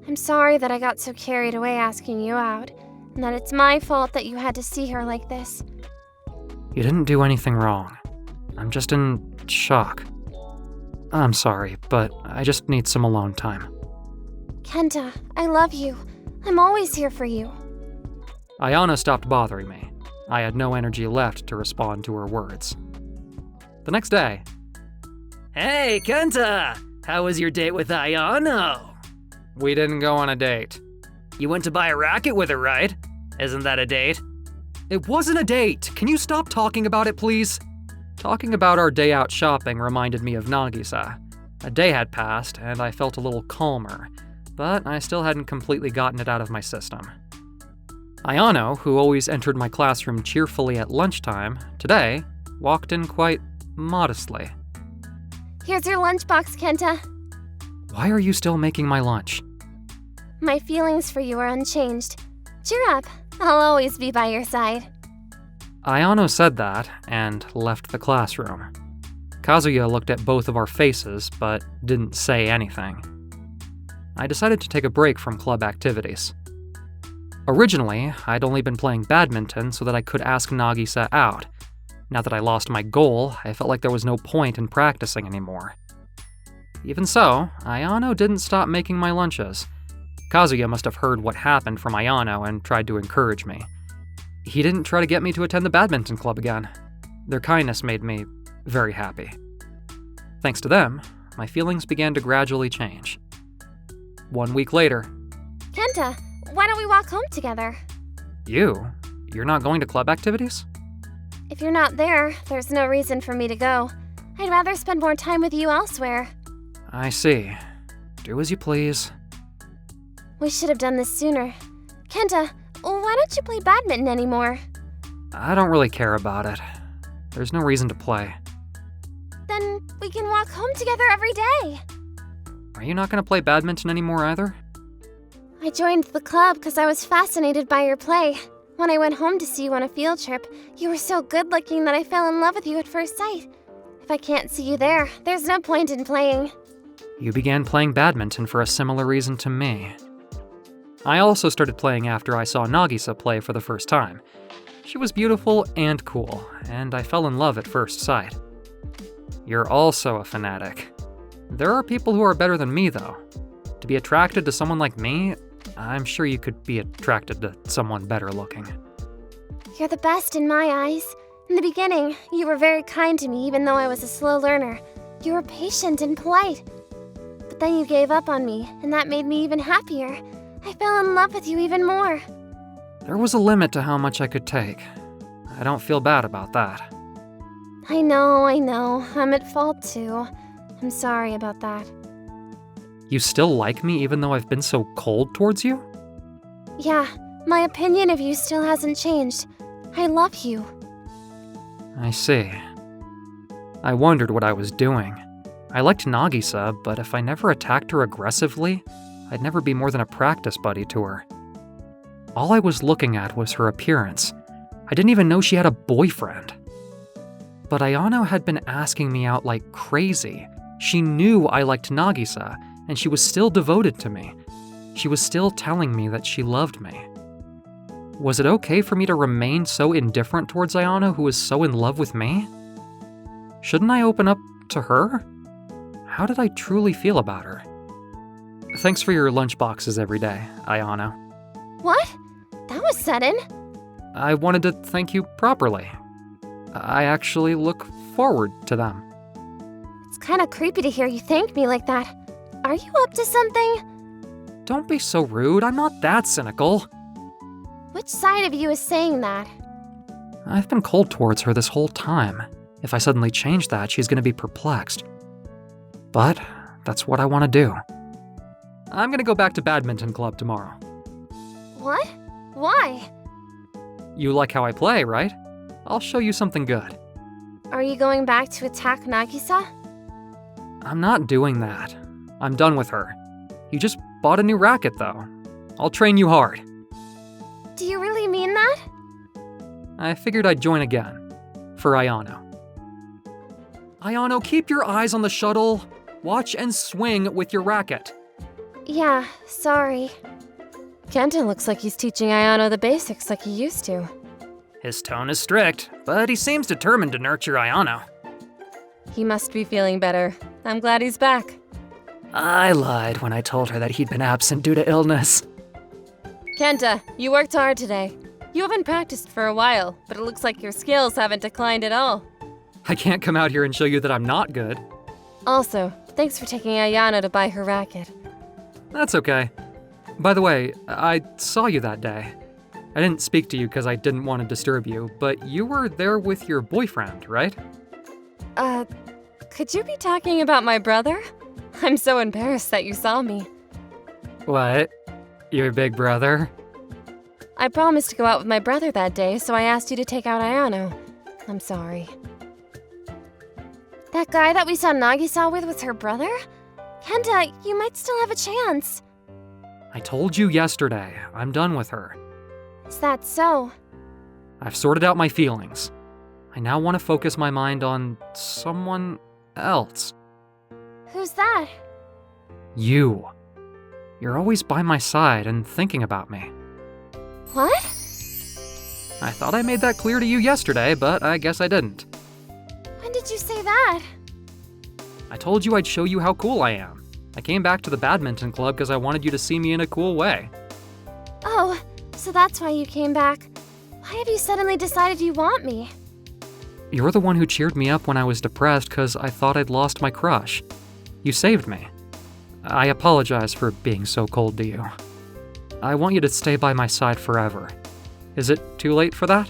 I'm sorry that I got so carried away asking you out, and that it's my fault that you had to see her like this. You didn't do anything wrong. I'm just in shock. I'm sorry, but I just need some alone time. Kenta, I love you. I'm always here for you. Ayana stopped bothering me. I had no energy left to respond to her words. The next day, Hey, Kenta! How was your date with Ayano? we didn't go on a date. You went to buy a racket with her, right? Isn't that a date? It wasn't a date! Can you stop talking about it, please? Talking about our day out shopping reminded me of Nagisa. A day had passed, and I felt a little calmer, but I still hadn't completely gotten it out of my system. Ayano, who always entered my classroom cheerfully at lunchtime, today walked in quite modestly. Here's your lunchbox, Kenta. Why are you still making my lunch? My feelings for you are unchanged. Cheer up. I'll always be by your side. Ayano said that and left the classroom. Kazuya looked at both of our faces but didn't say anything. I decided to take a break from club activities. Originally, I'd only been playing badminton so that I could ask Nagisa out. Now that I lost my goal, I felt like there was no point in practicing anymore. Even so, Ayano didn't stop making my lunches. Kazuya must have heard what happened from Ayano and tried to encourage me. He didn't try to get me to attend the badminton club again. Their kindness made me very happy. Thanks to them, my feelings began to gradually change. 1 week later, Kenta, why don't we walk home together? You're not going to club activities? If you're not there, there's no reason for me to go. I'd rather spend more time with you elsewhere. I see. Do as you please. We should have done this sooner. Kenta, why don't you play badminton anymore? I don't really care about it. There's no reason to play. Then we can walk home together every day. Are you not going to play badminton anymore either? I joined the club because I was fascinated by your play. When I went home to see you on a field trip, you were so good-looking that I fell in love with you at first sight. If I can't see you there, there's no point in playing. You began playing badminton for a similar reason to me. I also started playing after I saw Nagisa play for the first time. She was beautiful and cool, and I fell in love at first sight. You're also a fanatic. There are people who are better than me, though. To be attracted to someone like me, I'm sure you could be attracted to someone better looking. You're the best in my eyes. In the beginning, you were very kind to me even though I was a slow learner. You were patient and polite. But then you gave up on me, and that made me even happier. I fell in love with you even more. There was a limit to how much I could take. I don't feel bad about that. I know. I'm at fault too. I'm sorry about that. You still like me even though I've been so cold towards you? Yeah, my opinion of you still hasn't changed. I love you. I see. I wondered what I was doing. I liked Nagisa, but if I never attacked her aggressively, I'd never be more than a practice buddy to her. All I was looking at was her appearance. I didn't even know she had a boyfriend. But Ayano had been asking me out like crazy. She knew I liked Nagisa, and she was still devoted to me. She was still telling me that she loved me. Was it okay for me to remain so indifferent towards Ayano, who was so in love with me? Shouldn't I open up to her? How did I truly feel about her? Thanks for your lunch boxes every day, Ayano. What? That was sudden. I wanted to thank you properly. I actually look forward to them. It's kind of creepy to hear you thank me like that. Are you up to something? Don't be so rude, I'm not that cynical. Which side of you is saying that? I've been cold towards her this whole time. If I suddenly change that, she's gonna be perplexed. But that's what I want to do. I'm gonna go back to badminton club tomorrow. What? Why? You like how I play, right? I'll show you something good. Are you going back to attack Nagisa? I'm not doing that. I'm done with her. You just bought a new racket, though. I'll train you hard. Do you really mean that? I figured I'd join again. For Ayano. Ayano, keep your eyes on the shuttle. Watch and swing with your racket. Yeah, sorry. Kenta looks like he's teaching Ayano the basics like he used to. His tone is strict, but he seems determined to nurture Ayano. He must be feeling better. I'm glad he's back. I lied when I told her that he'd been absent due to illness. Kenta, you worked hard today. You haven't practiced for a while, but it looks like your skills haven't declined at all. I can't come out here and show you that I'm not good. Also, thanks for taking Ayano to buy her racket. That's okay. By the way, I saw you that day. I didn't speak to you because I didn't want to disturb you, but you were there with your boyfriend, right? Could you be talking about my brother? I'm so embarrassed that you saw me. What? Your big brother? I promised to go out with my brother that day, so I asked you to take out Ayano. I'm sorry. That guy that we saw Nagisa with was her brother? Kenta, you might still have a chance. I told you yesterday, I'm done with her. Is that so? I've sorted out my feelings. I now want to focus my mind on someone else. Who's that? You. You're always by my side and thinking about me. What? I thought I made that clear to you yesterday, but I guess I didn't. When did you say that? I told you I'd show you how cool I am. I came back to the badminton club because I wanted you to see me in a cool way. Oh, so that's why you came back. Why have you suddenly decided you want me? You're the one who cheered me up when I was depressed because I thought I'd lost my crush. You saved me. I apologize for being so cold to you. I want you to stay by my side forever. Is it too late for that?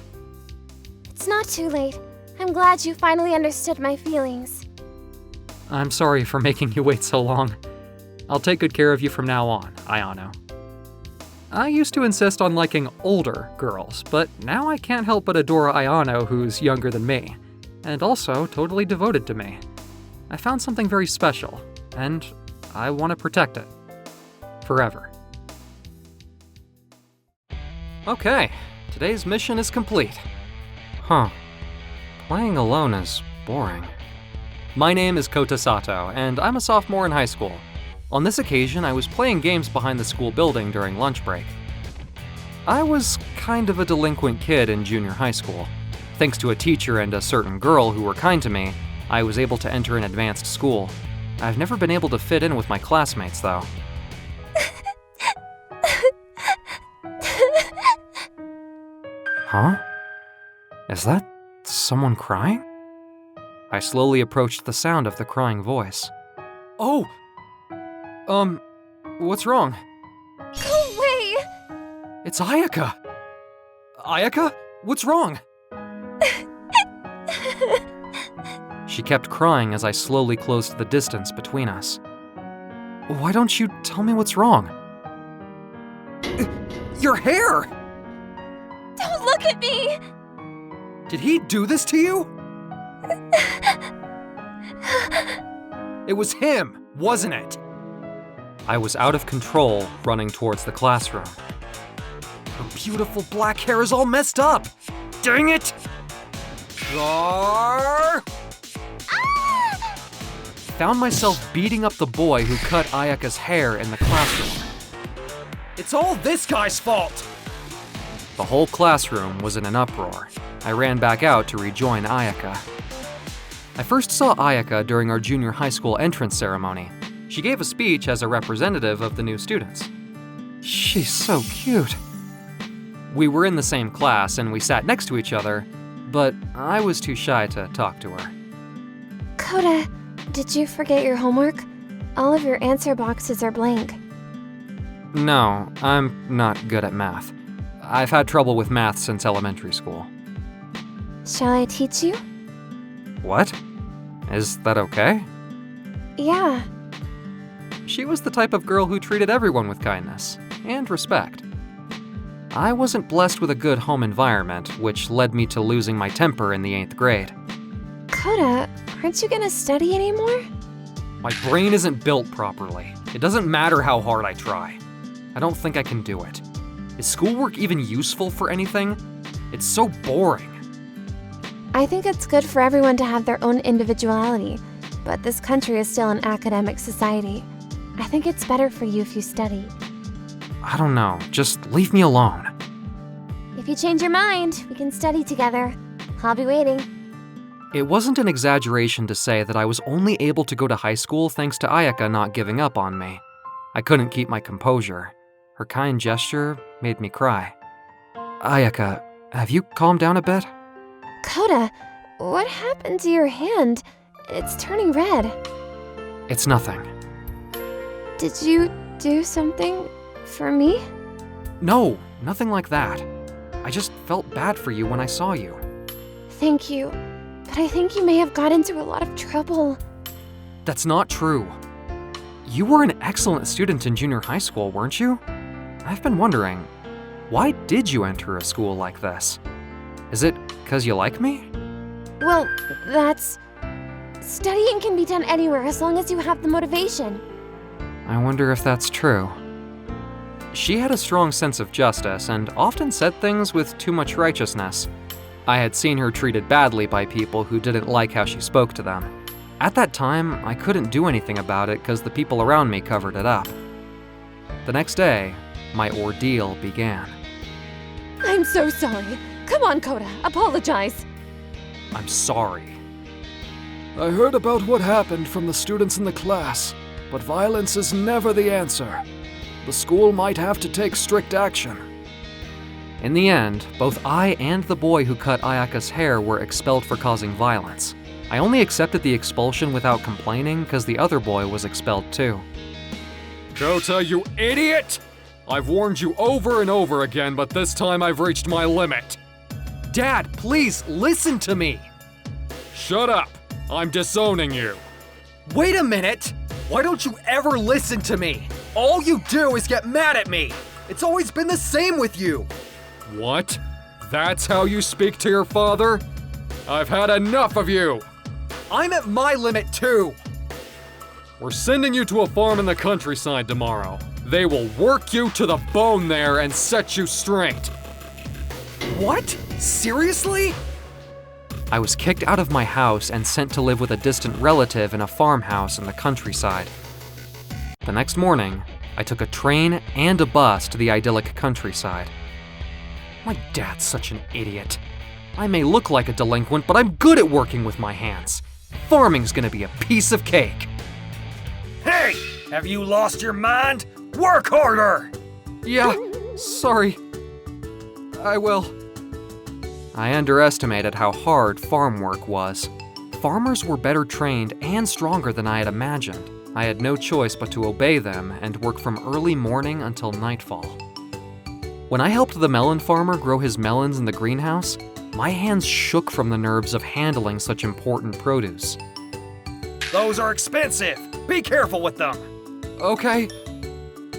It's not too late. I'm glad you finally understood my feelings. I'm sorry for making you wait so long. I'll take good care of you from now on, Ayano. I used to insist on liking older girls, but now I can't help but adore Ayano, who's younger than me, and also totally devoted to me. I found something very special, and I want to protect it. Forever. Okay, today's mission is complete. Huh. Playing alone is boring. My name is Kota Sato, and I'm a sophomore in high school. On this occasion, I was playing games behind the school building during lunch break. I was kind of a delinquent kid in junior high school. Thanks to a teacher and a certain girl who were kind to me, I was able to enter an advanced school. I've never been able to fit in with my classmates, though. Huh? Is that someone crying? I slowly approached the sound of the crying voice. Oh! What's wrong? Go away! It's Ayaka! Ayaka? What's wrong? She kept crying as I slowly closed the distance between us. Why don't you tell me what's wrong? Your hair! Don't look at me! Did he do this to you? It was him, wasn't it? I was out of control, running towards the classroom. Her beautiful black hair is all messed up. Dang it! Gar! Found myself beating up the boy who cut Ayaka's hair in the classroom. It's all this guy's fault! The whole classroom was in an uproar. I ran back out to rejoin Ayaka. I first saw Ayaka during our junior high school entrance ceremony. She gave a speech as a representative of the new students. She's so cute. We were in the same class and we sat next to each other, but I was too shy to talk to her. Koda, did you forget your homework? All of your answer boxes are blank. No, I'm not good at math. I've had trouble with math since elementary school. Shall I teach you? What? Is that okay? Yeah. She was the type of girl who treated everyone with kindness and respect. I wasn't blessed with a good home environment, which led me to losing my temper in the 8th grade. Koda, aren't you gonna study anymore? My brain isn't built properly. It doesn't matter how hard I try. I don't think I can do it. Is schoolwork even useful for anything? It's so boring. I think it's good for everyone to have their own individuality, but this country is still an academic society. I think it's better for you if you study. I don't know, just leave me alone. If you change your mind, we can study together. I'll be waiting. It wasn't an exaggeration to say that I was only able to go to high school thanks to Ayaka not giving up on me. I couldn't keep my composure. Her kind gesture made me cry. Ayaka, have you calmed down a bit? Koda, what happened to your hand? It's turning red. It's nothing. Did you do something for me? No, nothing like that. I just felt bad for you when I saw you. Thank you, but I think you may have got into a lot of trouble. That's not true. You were an excellent student in junior high school, weren't you? I've been wondering, why did you enter a school like this? Is it 'cause you like me? Well, studying can be done anywhere as long as you have the motivation. I wonder if that's true. She had a strong sense of justice and often said things with too much righteousness. I had seen her treated badly by people who didn't like how she spoke to them. At that time, I couldn't do anything about it because the people around me covered it up. The next day, my ordeal began. I'm so sorry. Come on, Koda, apologize. I'm sorry. I heard about what happened from the students in the class, but violence is never the answer. The school might have to take strict action. In the end, both I and the boy who cut Ayaka's hair were expelled for causing violence. I only accepted the expulsion without complaining because the other boy was expelled too. Kota, you idiot! I've warned you over and over again, but this time I've reached my limit. Dad, please, listen to me! Shut up! I'm disowning you. Wait a minute! Why don't you ever listen to me? All you do is get mad at me! It's always been the same with you! What? That's how you speak to your father? I've had enough of you! I'm at my limit too! We're sending you to a farm in the countryside tomorrow. They will work you to the bone there and set you straight. What? Seriously? I was kicked out of my house and sent to live with a distant relative in a farmhouse in the countryside. The next morning, I took a train and a bus to the idyllic countryside. My dad's such an idiot. I may look like a delinquent, but I'm good at working with my hands. Farming's gonna be a piece of cake. Hey! Have you lost your mind? Work harder! Yeah, sorry. I will. I underestimated how hard farm work was. Farmers were better trained and stronger than I had imagined. I had no choice but to obey them and work from early morning until nightfall. When I helped the melon farmer grow his melons in the greenhouse, my hands shook from the nerves of handling such important produce. Those are expensive! Be careful with them! Okay.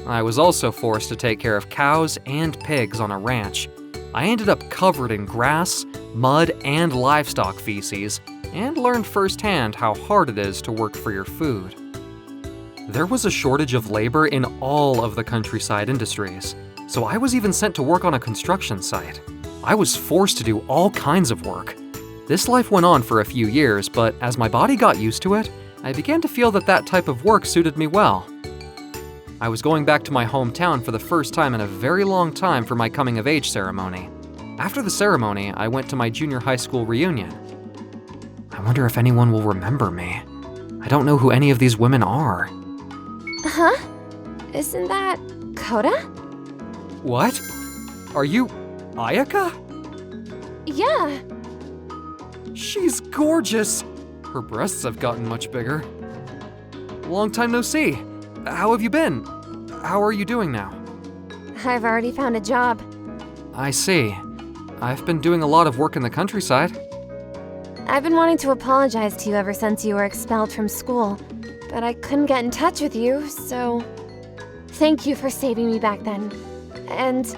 I was also forced to take care of cows and pigs on a ranch. I ended up covered in grass, mud, and livestock feces, and learned firsthand how hard it is to work for your food. There was a shortage of labor in all of the countryside industries, so I was even sent to work on a construction site. I was forced to do all kinds of work. This life went on for a few years, but as my body got used to it, I began to feel that that type of work suited me well. I was going back to my hometown for the first time in a very long time for my coming-of-age ceremony. After the ceremony, I went to my junior high school reunion. I wonder if anyone will remember me. I don't know who any of these women are. Huh? Isn't that Coda? What? Are you Ayaka? Yeah. She's gorgeous. Her breasts have gotten much bigger. Long time no see. How have you been? How are you doing now? I've already found a job. I see. I've been doing a lot of work in the countryside. I've been wanting to apologize to you ever since you were expelled from school, but I couldn't get in touch with you, so thank you for saving me back then. And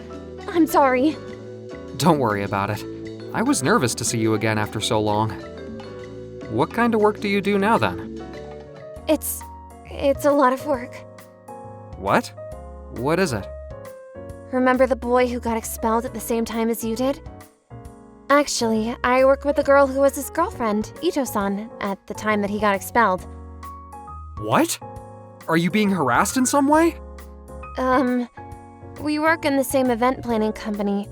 I'm sorry. Don't worry about it. I was nervous to see you again after so long. What kind of work do you do now then? It's a lot of work. What? What is it? Remember the boy who got expelled at the same time as you did? Actually, I work with the girl who was his girlfriend, Ito-san, at the time that he got expelled. What? Are you being harassed in some way? We work in the same event planning company.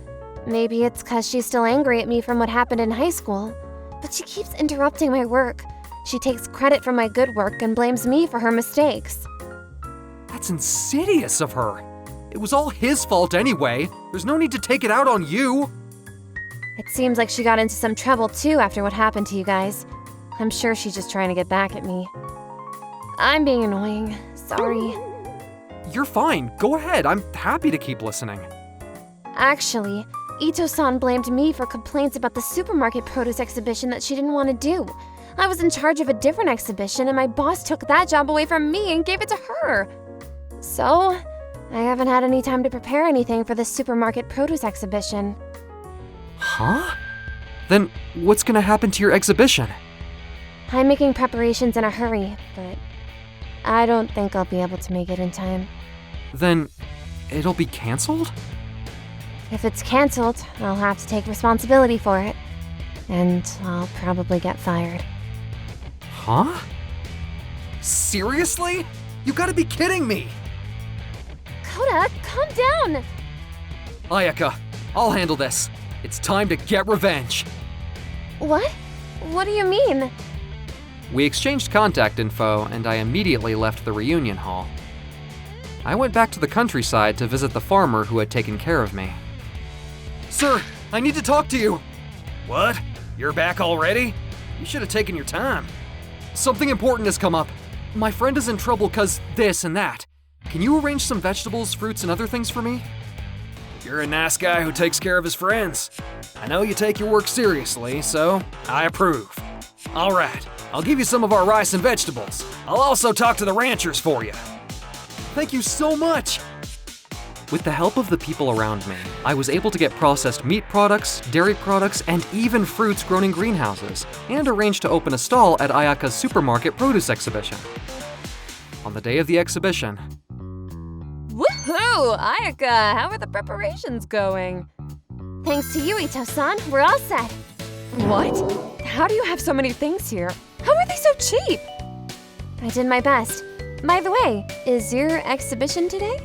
Maybe it's 'cause she's still angry at me from what happened in high school. But she keeps interrupting my work. She takes credit for my good work and blames me for her mistakes. That's insidious of her. It was all his fault anyway. There's no need to take it out on you. It seems like she got into some trouble too after what happened to you guys. I'm sure she's just trying to get back at me. I'm being annoying. Sorry. You're fine. Go ahead. I'm happy to keep listening. Actually, Ito-san blamed me for complaints about the supermarket produce exhibition that she didn't want to do. I was in charge of a different exhibition and my boss took that job away from me and gave it to her. So, I haven't had any time to prepare anything for the supermarket produce exhibition. Huh? Then what's gonna happen to your exhibition? I'm making preparations in a hurry, but I don't think I'll be able to make it in time. Then it'll be canceled? If it's canceled, I'll have to take responsibility for it. And I'll probably get fired. Huh? Seriously? You gotta be kidding me! Coda, calm down! Ayaka, I'll handle this. It's time to get revenge. What? What do you mean? We exchanged contact info, and I immediately left the reunion hall. I went back to the countryside to visit the farmer who had taken care of me. Sir, I need to talk to you. What? You're back already? You should have taken your time. Something important has come up. My friend is in trouble 'cause this and that. Can you arrange some vegetables, fruits, and other things for me? You're a nice guy who takes care of his friends. I know you take your work seriously, so I approve. All right, I'll give you some of our rice and vegetables. I'll also talk to the ranchers for you. Thank you so much. With the help of the people around me, I was able to get processed meat products, dairy products, and even fruits grown in greenhouses, and arranged to open a stall at Ayaka's supermarket produce exhibition. On the day of the exhibition, Woohoo! Ayaka, how are the preparations going? Thanks to you, Ito-san, we're all set. What? How do you have so many things here? How are they so cheap? I did my best. By the way, is your exhibition today?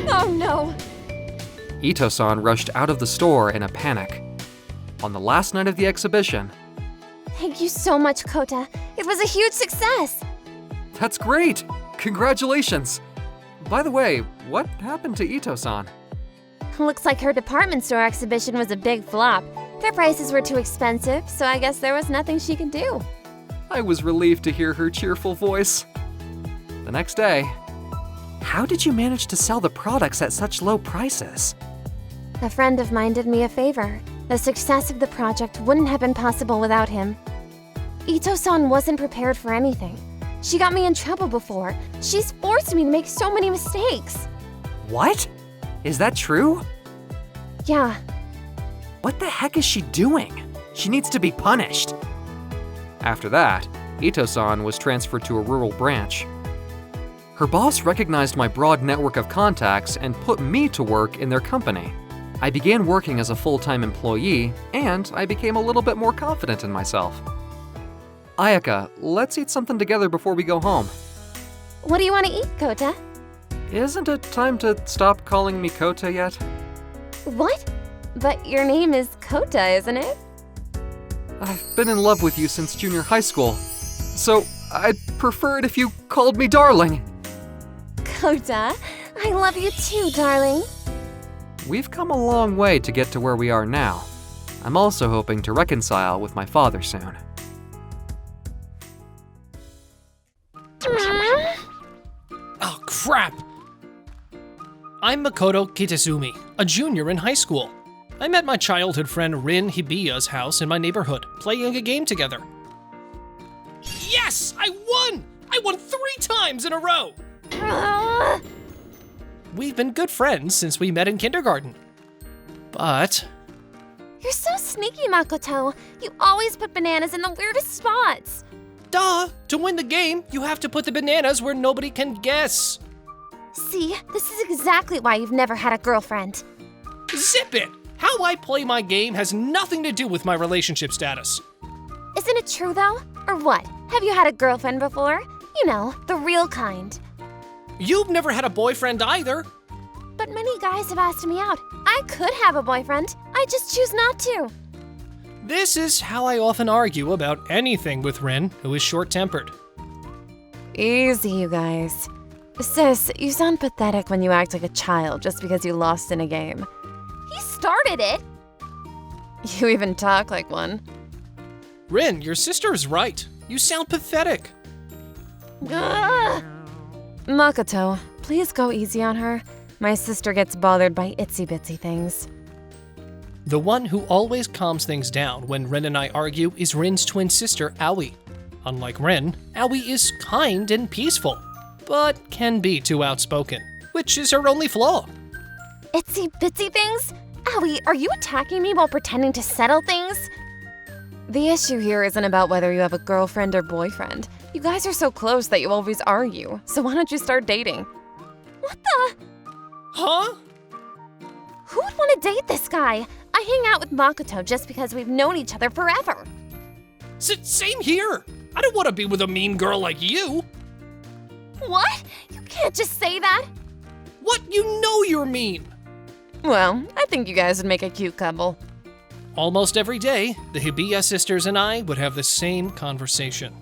Oh no! Ito-san rushed out of the store in a panic. On the last night of the exhibition, Thank you so much, Kota. It was a huge success. that's great! Congratulations! By the way, what happened to Ito-san? Looks like her department store exhibition was a big flop. Their prices were too expensive, so I guess there was nothing she could do. I was relieved to hear her cheerful voice. The next day, how did you manage to sell the products at such low prices? A friend of mine did me a favor. The success of the project wouldn't have been possible without him. Ito-san wasn't prepared for anything. She got me in trouble before. She's forced me to make so many mistakes. What? Is that true? Yeah, What the heck is she doing? She needs to be punished. After that, Ito-san was transferred to a rural branch. Her boss recognized my broad network of contacts and put me to work in their company. I began working as a full-time employee, and I became a little bit more confident in myself. Ayaka, let's eat something together before we go home. What do you want to eat, Kota? Isn't it time to stop calling me Kota yet? What? But your name is Kota, isn't it? I've been in love with you since junior high school, so I'd prefer it if you called me darling. Kota, I love you too, darling. We've come a long way to get to where we are now. I'm also hoping to reconcile with my father soon. Oh, crap! I'm Makoto Kitazumi, a junior in high school. I met my childhood friend Rin Hibiya's house in my neighborhood, playing a game together. Yes! I won! I won 3 times in a row! We've been good friends since we met in kindergarten. But You're so sneaky, Makoto. You always put bananas in the weirdest spots. duh! To win the game, you have to put the bananas where nobody can guess. See, this is exactly why you've never had a girlfriend. Zip it! How I play my game has nothing to do with my relationship status. Isn't it true, though? Or what? Have you had a girlfriend before? You know, the real kind. You've never had a boyfriend either. But many guys have asked me out. I could have a boyfriend. I just choose not to. This is how I often argue about anything with Rin, who is short-tempered. Easy, you guys. Sis, you sound pathetic when you act like a child just because you lost in a game. He started it. You even talk like one. Rin, your sister is right. You sound pathetic. Ugh. Makoto, please go easy on her. My sister gets bothered by itsy-bitsy things. The one who always calms things down when Rin and I argue is Rin's twin sister, Aoi. Unlike Rin, Aoi is kind and peaceful, but can be too outspoken, which is her only flaw. Itsy bitsy things? Aoi, are you attacking me while pretending to settle things? The issue here isn't about whether you have a girlfriend or boyfriend. You guys are so close that you always argue, so why don't you start dating? What the? Huh? Who would want to date this guy? I hang out with Makoto just because we've known each other forever. Same here. I don't want to be with a mean girl like you. What? You can't just say that. What? You know you're mean. Well, I think you guys would make a cute couple. Almost every day, the Hibiya sisters and I would have the same conversation.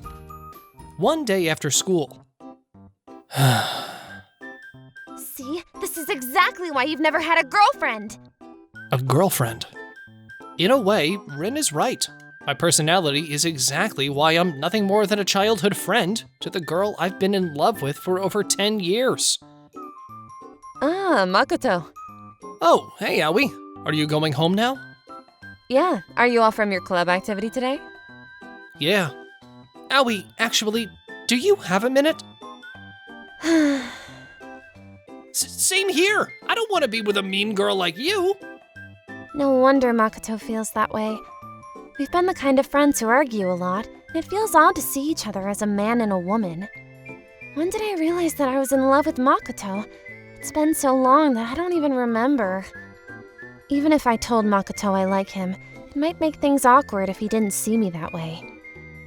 One day after school. See, this is exactly why you've never had a girlfriend. A girlfriend. In a way, Rin is right. My personality is exactly why I'm nothing more than a childhood friend to the girl I've been in love with for over 10 years. Ah, Makoto. Oh, hey, Aoi. Are you going home now? Yeah, are you off from your club activity today? Yeah. Aoi, actually, do you have a minute? Same here. I don't want to be with a mean girl like you. No wonder Makoto feels that way. We've been the kind of friends who argue a lot, and it feels odd to see each other as a man and a woman. When did I realize that I was in love with Makoto? It's been so long that I don't even remember. Even if I told Makoto I like him, it might make things awkward if he didn't see me that way.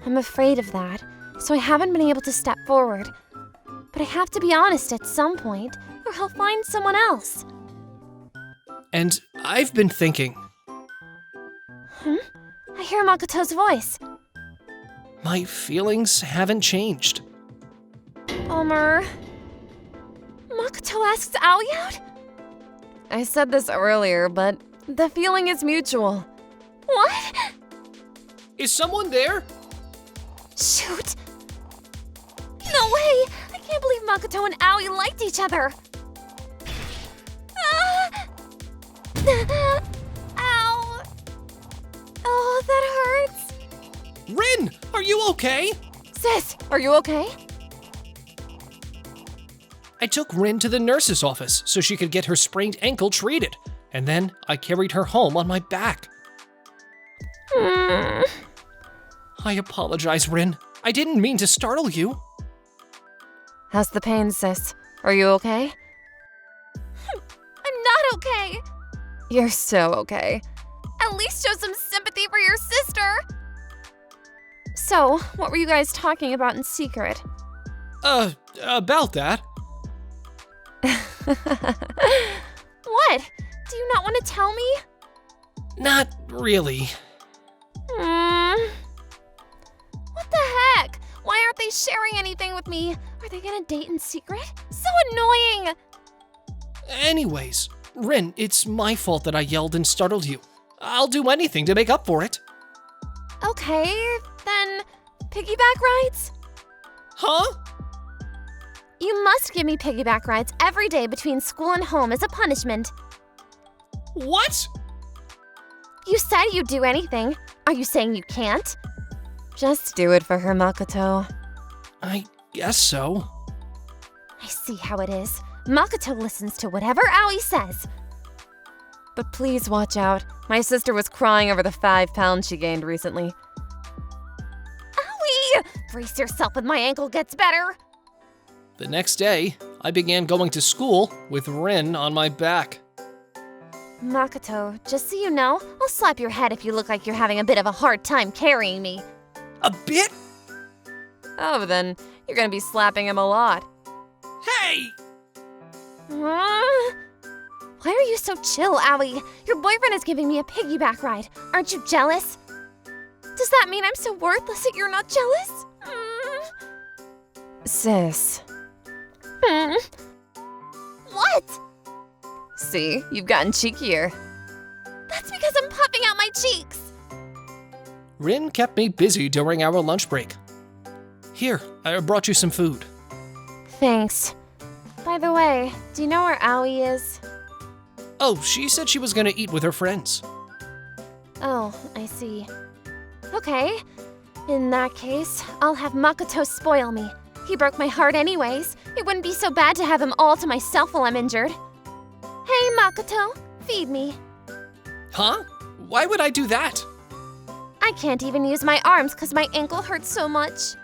I'm afraid of that, so I haven't been able to step forward. But I have to be honest at some point, or he'll find someone else. And I've been thinking, I hear Makoto's voice. my feelings haven't changed. Bummer. Makoto asks Aoi out? I said this earlier, but the feeling is mutual. What? Is someone there? Shoot. No way! I can't believe Makoto and Aoi liked each other. Ah! Ow. Oh, that hurts. Rin, are you okay? Sis, are you okay? I took Rin to the nurse's office so she could get her sprained ankle treated, and then I carried her home on my back. I apologize, Rin. I didn't mean to startle you. How's the pain, sis? Are you okay? I'm not okay. You're so okay. At least show some sympathy for your sister. So, what were you guys talking about in secret? About that. What? Do you not want to tell me? Not really. What the heck? Why aren't they sharing anything with me? Are they gonna date in secret? So annoying! Anyways, Rin, it's my fault that I yelled and startled you. I'll do anything to make up for it. Okay, then piggyback rides? Huh? You must give me piggyback rides every day between school and home as a punishment. What? You said you'd do anything. Are you saying you can't? Just do it for her, Makoto. I guess so. I see how it is. Makoto listens to whatever Aoi says. But please watch out. My sister was crying over the 5 pounds she gained recently. Aoi! Brace yourself when my ankle gets better. The next day, I began going to school with Rin on my back. Makoto, just so you know, I'll slap your head if you look like you're having a bit of a hard time carrying me. A bit? Oh, then you're gonna be slapping him a lot. Hey! Why are you so chill, Aoi? Your boyfriend is giving me a piggyback ride. Aren't you jealous? Does that mean I'm so worthless that you're not jealous? Sis. What? See, you've gotten cheekier. That's because I'm puffing out my cheeks. Rin kept me busy during our lunch break. Here, I brought you some food. Thanks. By the way, do you know where Aoi is? Oh, she said she was gonna eat with her friends. Oh, I see. Okay. In that case, I'll have Makoto spoil me. He broke my heart anyways. It wouldn't be so bad to have him all to myself while I'm injured. Hey, Makoto, feed me. Huh? Why would I do that? I can't even use my arms because my ankle hurts so much.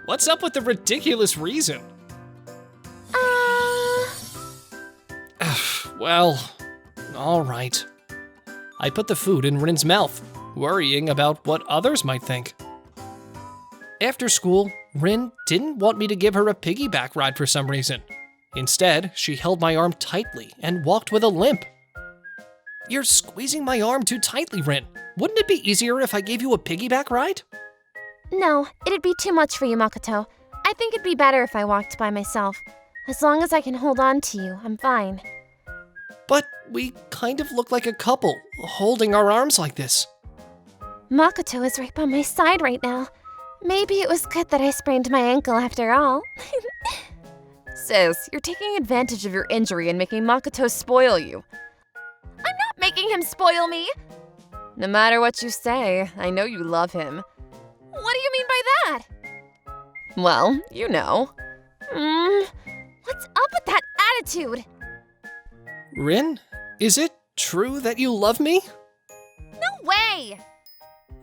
What's up with the ridiculous reason? Well, alright. I put the food in Rin's mouth, worrying about what others might think. After school, Rin didn't want me to give her a piggyback ride for some reason. Instead, she held my arm tightly and walked with a limp. You're squeezing my arm too tightly, Rin. Wouldn't it be easier if I gave you a piggyback ride? No, it'd be too much for you, Makoto. I think it'd be better if I walked by myself. As long as I can hold on to you, I'm fine. But we kind of look like a couple, holding our arms like this. Makoto is right by my side right now. Maybe it was good that I sprained my ankle after all. Sis, you're taking advantage of your injury and making Makoto spoil you. I'm not making him spoil me. No matter what you say, I know you love him. What do you mean by that? Well, you know. What's up with that attitude? Rin, is it true that you love me? No way!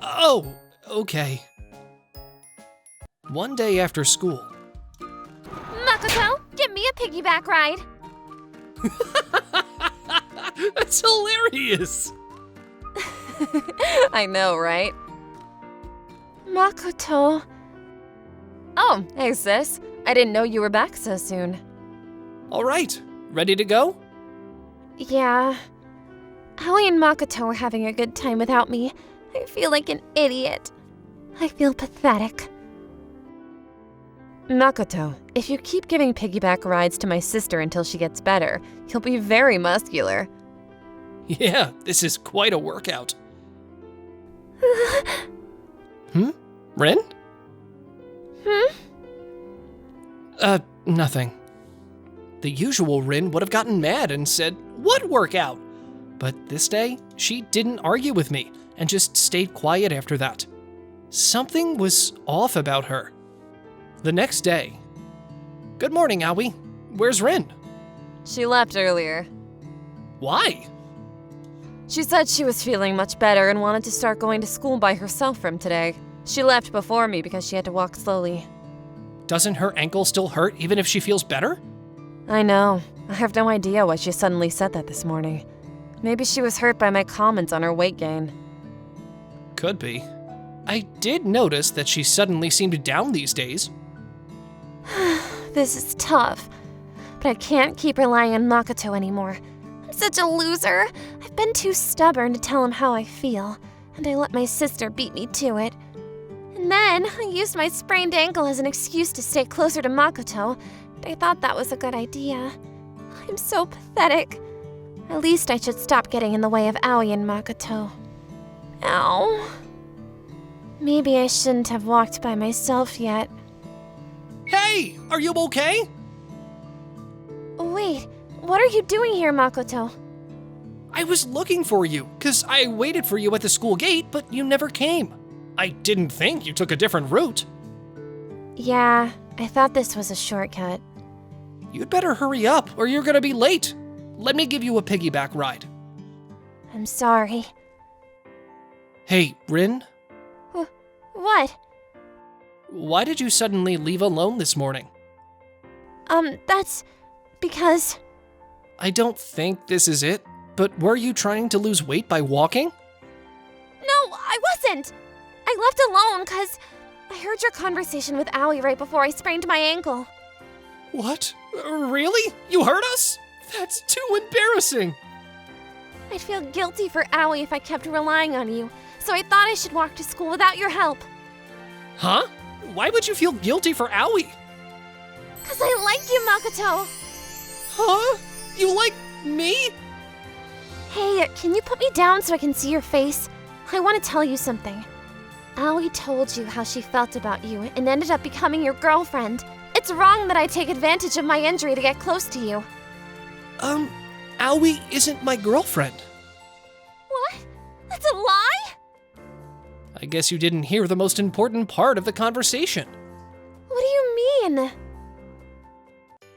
Oh, okay. One day after school. Makoto, give me a piggyback ride. That's hilarious! I know, right? Makoto. Oh, hey sis. I didn't know you were back so soon. All right, ready to go? Yeah. Aoi and Makoto are having a good time without me. I feel like an idiot. I feel pathetic. Makoto, if you keep giving piggyback rides to my sister until she gets better, you'll be very muscular. Yeah, this is quite a workout. Rin? Nothing. The usual Rin would have gotten mad and said, "What workout?" But this day, she didn't argue with me and just stayed quiet after that. Something was off about her. The next day. Good morning, Aoi. Where's Rin? She left earlier. Why? She said she was feeling much better and wanted to start going to school by herself from today. She left before me because she had to walk slowly. Doesn't her ankle still hurt even if she feels better? I know. I have no idea why she suddenly said that this morning. Maybe she was hurt by my comments on her weight gain. Could be. I did notice that she suddenly seemed down these days. This is tough, but I can't keep relying on Makoto anymore. I'm such a loser. I've been too stubborn to tell him how I feel, and I let my sister beat me to it. And then I used my sprained ankle as an excuse to stay closer to Makoto. I thought that was a good idea. I'm so pathetic. At least I should stop getting in the way of Aoi and Makoto. Ow. Maybe I shouldn't have walked by myself yet. Hey, are you okay? Wait, what are you doing here, Makoto? I was looking for you, 'cause I waited for you at the school gate, but you never came. I didn't think you took a different route. Yeah, I thought this was a shortcut. You'd better hurry up, or you're gonna be late. Let me give you a piggyback ride. I'm sorry. Hey, Rin, What? why did you suddenly leave alone this morning? That's because... I don't think this is it, but were you trying to lose weight by walking? No, I wasn't! I left alone because I heard your conversation with Aoi right before I sprained my ankle. What? Really? You heard us? That's too embarrassing. I'd feel guilty for Aoi if I kept relying on you, so I thought I should walk to school without your help. Huh? Why would you feel guilty for Aoi? Because I like you, Makoto! Huh? You like me? Hey, can you put me down so I can see your face? I want to tell you something. Aoi told you how she felt about you and ended up becoming your girlfriend. It's wrong that I take advantage of my injury to get close to you. Aoi isn't my girlfriend. What? That's a lie? I guess you didn't hear the most important part of the conversation. What do you mean?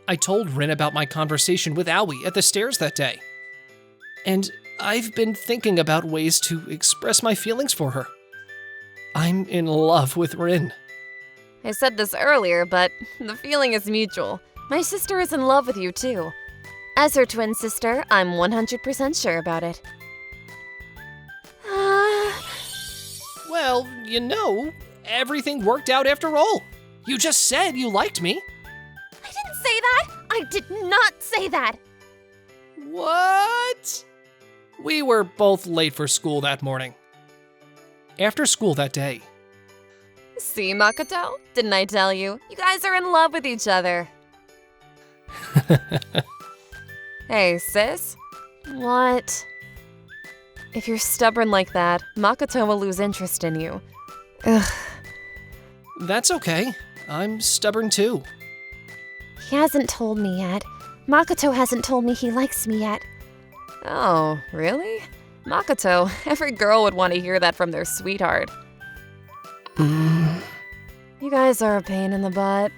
I told Rin about my conversation with Aoi at the stairs that day. And I've been thinking about ways to express my feelings for her. I'm in love with Rin. I said this earlier, but the feeling is mutual. My sister is in love with you too. As her twin sister, I'm 100% sure about it. Well, you know, everything worked out after all. You just said you liked me. I didn't say that! I did not say that! What? We were both late for school that morning. After school that day, See, Makoto? Didn't I tell you? You guys are in love with each other. Hey, sis? What? If you're stubborn like that, Makoto will lose interest in you. Ugh. that's okay. I'm stubborn too. He hasn't told me yet. Makoto hasn't told me he likes me yet. Oh, really? Makoto, every girl would want to hear that from their sweetheart. You guys are a pain in the butt.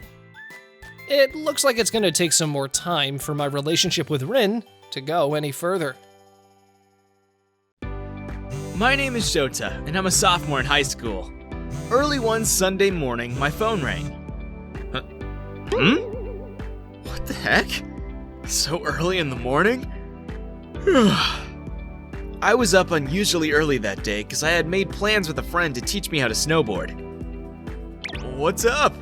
It looks like it's gonna take some more time for my relationship with Rin to go any further. My name is Shota, and I'm a sophomore in high school. Early one Sunday morning, my phone rang. What the heck? So early in the morning? I was up unusually early that day because I had made plans with a friend to teach me how to snowboard. What's up?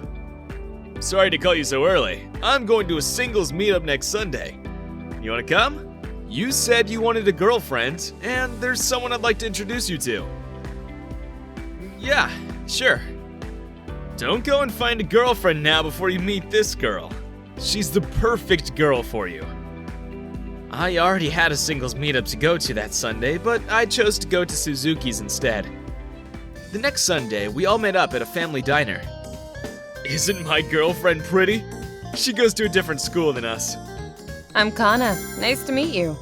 Sorry to call you so early. I'm going to a singles meetup next Sunday. You wanna come? You said you wanted a girlfriend, and there's someone I'd like to introduce you to. Yeah, sure. Don't go and find a girlfriend now before you meet this girl. She's the perfect girl for you. I already had a singles meetup to go to that Sunday, but I chose to go to Suzuki's instead. The next Sunday, we all met up at a family diner. Isn't my girlfriend pretty? She goes to a different school than us. I'm Kana. Nice to meet you.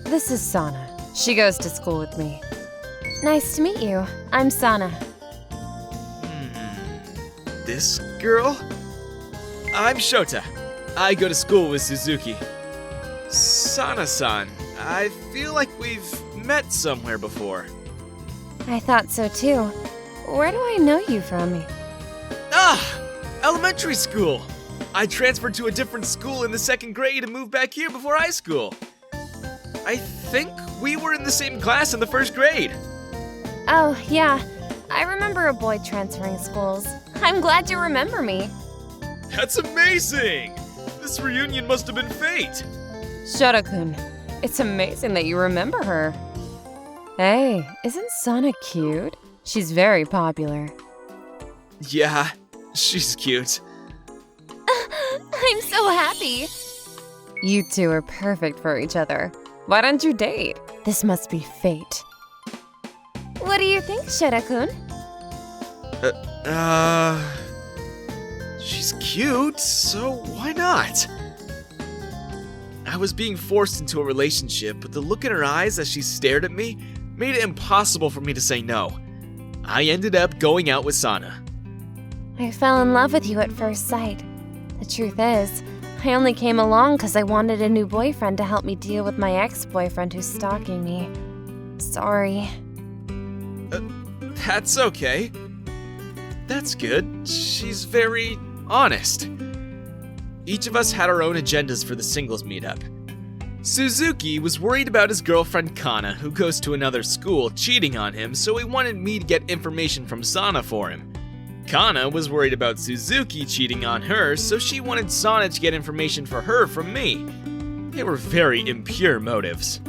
This is Sana. She goes to school with me. Nice to meet you. I'm Sana. This girl? I'm Shota. I go to school with Suzuki. Sana-san, I feel like we've met somewhere before. I thought so too. Where do I know you from? Ah! Elementary school! I transferred to a different school in the 2nd grade and moved back here before high school. I think we were in the same class in the 1st grade. Oh, yeah. I remember a boy transferring schools. I'm glad you remember me. That's amazing! This reunion must have been fate. Shota-kun, it's amazing that you remember her. Hey, isn't Sana cute? She's very popular. Yeah, she's cute. I'm so happy. You two are perfect for each other. Why don't you date? This must be fate. What do you think, Shota-kun? She's cute, so why not? I was being forced into a relationship, but the look in her eyes as she stared at me made it impossible for me to say no. I ended up going out with Sana. I fell in love with you at first sight. The truth is, I only came along because I wanted a new boyfriend to help me deal with my ex-boyfriend who's stalking me. Sorry. That's okay. That's good. She's very honest. Each of us had our own agendas for the singles meetup. Suzuki was worried about his girlfriend Kana, who goes to another school, cheating on him, so he wanted me to get information from Sana for him. Kana was worried about Suzuki cheating on her, so she wanted Sana to get information for her from me. They were very impure motives.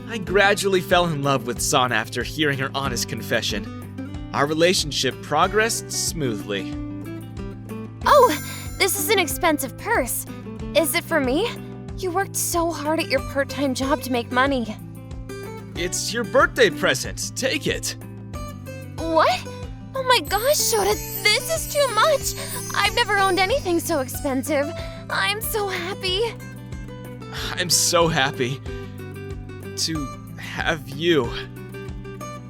I gradually fell in love with Sana after hearing her honest confession. Our relationship progressed smoothly. Oh, this is an expensive purse. Is it for me? You worked so hard at your part-time job to make money. It's your birthday present. Take it. What? Oh my gosh, Shota, this is too much. I've never owned anything so expensive. I'm so happy. I'm so happy to have you.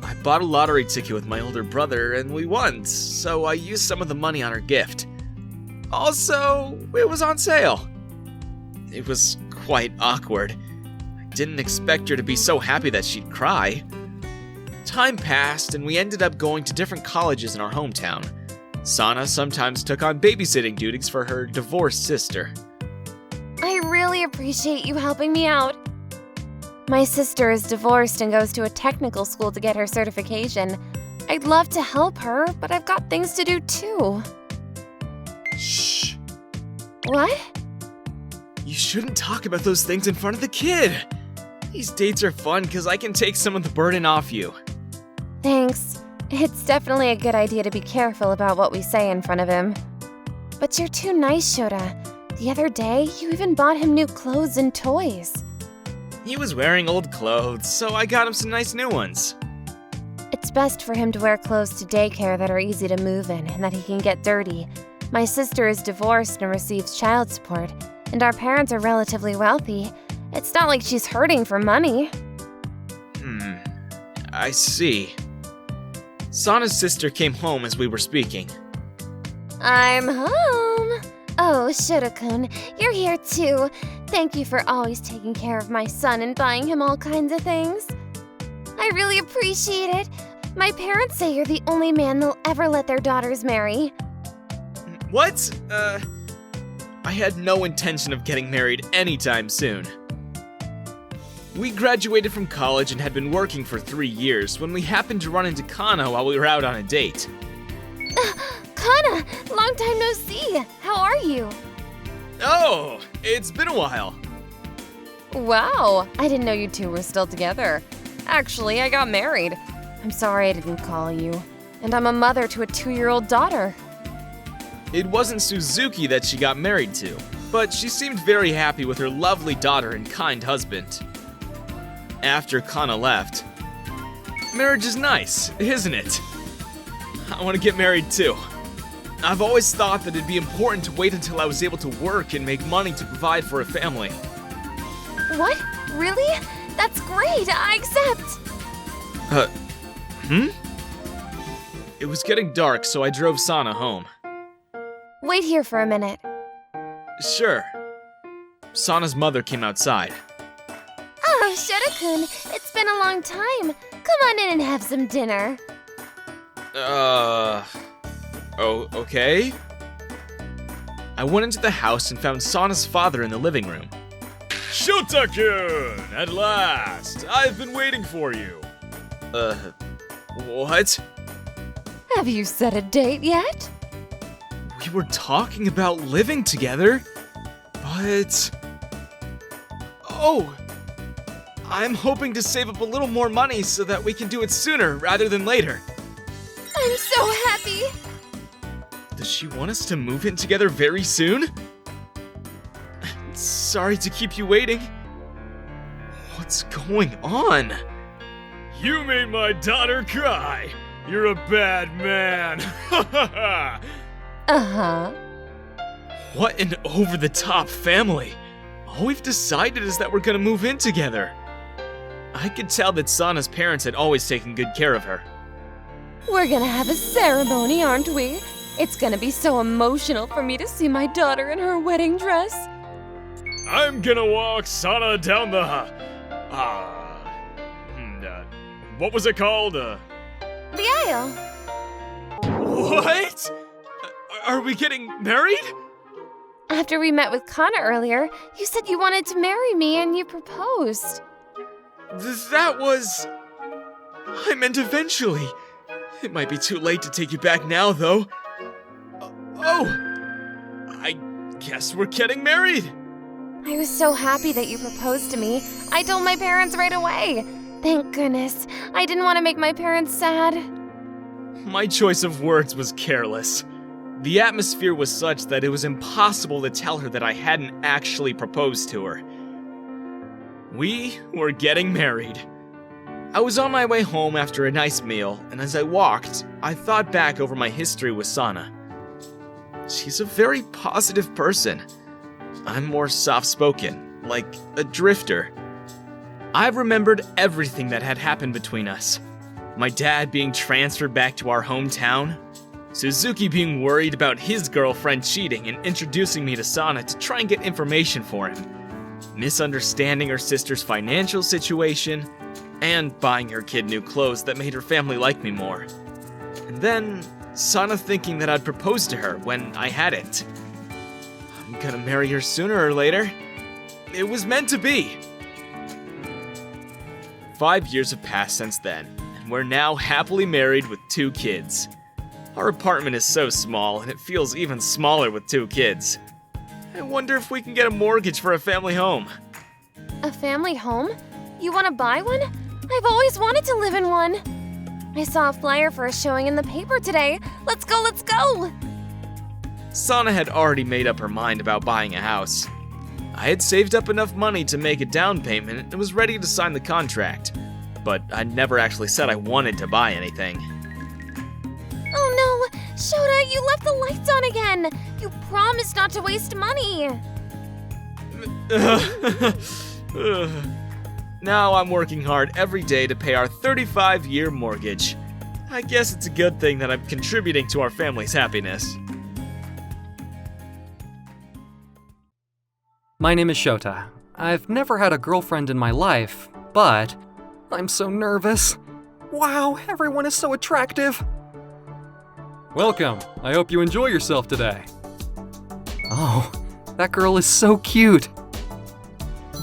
I bought a lottery ticket with my older brother and we won, so I used some of the money on her gift. Also, it was on sale. It was quite awkward. I didn't expect her to be so happy that she'd cry. Time passed and we ended up going to different colleges in our hometown. Sana sometimes took on babysitting duties for her divorced sister. I really appreciate you helping me out. My sister is divorced and goes to a technical school to get her certification. I'd love to help her, but I've got things to do too. Shh. What? You shouldn't talk about those things in front of the kid. These dates are fun because I can take some of the burden off you. Thanks. It's definitely a good idea to be careful about what we say in front of him. But you're too nice, Shota. The other day, you even bought him new clothes and toys. He was wearing old clothes, so I got him some nice new ones. It's best for him to wear clothes to daycare that are easy to move in and that he can get dirty. My sister is divorced and receives child support, and our parents are relatively wealthy. It's not like she's hurting for money. I see. Sana's sister came home as we were speaking. I'm home. Oh, Shota-kun, you're here too. Thank you for always taking care of my son and buying him all kinds of things. I really appreciate it. My parents say you're the only man they'll ever let their daughters marry. What? I had no intention of getting married anytime soon. We graduated from college and had been working for 3 years when we happened to run into Kana while we were out on a date. Kana, long time no see. How are you? Oh, it's been a while. Wow, I didn't know you two were still together. Actually, I got married. I'm sorry I didn't call you. And I'm a mother to a 2-year-old daughter. It wasn't Suzuki that she got married to, but she seemed very happy with her lovely daughter and kind husband. After Kana left, marriage is nice, isn't it? I want to get married too. I've always thought that it'd be important to wait until I was able to work and make money to provide for a family. What? Really? That's great. I accept. It was getting dark, so I drove Sana home. Wait here for a minute. Sure. Sana's mother came outside. Oh, Shota-kun, it's been a long time. Come on in and have some dinner. Oh, okay. I went into the house and found Sana's father in the living room. Shota-kun! At last! I've been waiting for you. What? Have you set a date yet? We were talking about living together, but... Oh! I'm hoping to save up a little more money so that we can do it sooner rather than later. I'm so happy. Does she want us to move in together very soon? Sorry to keep you waiting. What's going on? You made my daughter cry. You're a bad man. Uh-huh. What an over-the-top family. All we've decided is that we're gonna move in together. I could tell that Sana's parents had always taken good care of her. We're gonna have a ceremony, aren't we? It's gonna be so emotional for me to see my daughter in her wedding dress. I'm gonna walk Sana down the... what was it called? The aisle. What? Are we getting married? After we met with Kana earlier, you said you wanted to marry me and you proposed. That was... I meant eventually. It might be too late to take you back now, though. I guess we're getting married. I was so happy that you proposed to me. I told my parents right away. Thank goodness. I didn't want to make my parents sad. My choice of words was careless. The atmosphere was such that it was impossible to tell her that I hadn't actually proposed to her. We were getting married. I was on my way home after a nice meal, and as I walked, I thought back over my history with Sana. She's a very positive person. I'm more soft-spoken, like a drifter. I remembered everything that had happened between us. My dad being transferred back to our hometown, Suzuki being worried about his girlfriend cheating and introducing me to Sana to try and get information for him, misunderstanding her sister's financial situation, and buying her kid new clothes that made her family like me more. And then, Sana thinking that I'd proposed to her when I hadn't. I'm gonna marry her sooner or later. It was meant to be. 5 years have passed since then, and we're now happily married with 2 kids. Our apartment is so small, and it feels even smaller with 2 kids. I wonder if we can get a mortgage for a family home. A family home? You want to buy one? I've always wanted to live in one. I saw a flyer for a showing in the paper today. Let's go, let's go! Sana had already made up her mind about buying a house. I had saved up enough money to make a down payment and was ready to sign the contract, but I never actually said I wanted to buy anything. Oh no! Shota, you left the lights on again! You promised not to waste money! Now I'm working hard every day to pay our 35-year mortgage. I guess it's a good thing that I'm contributing to our family's happiness. My name is Shota. I've never had a girlfriend in my life, but I'm so nervous. Wow, everyone is so attractive. Welcome. I hope you enjoy yourself today. Oh, that girl is so cute.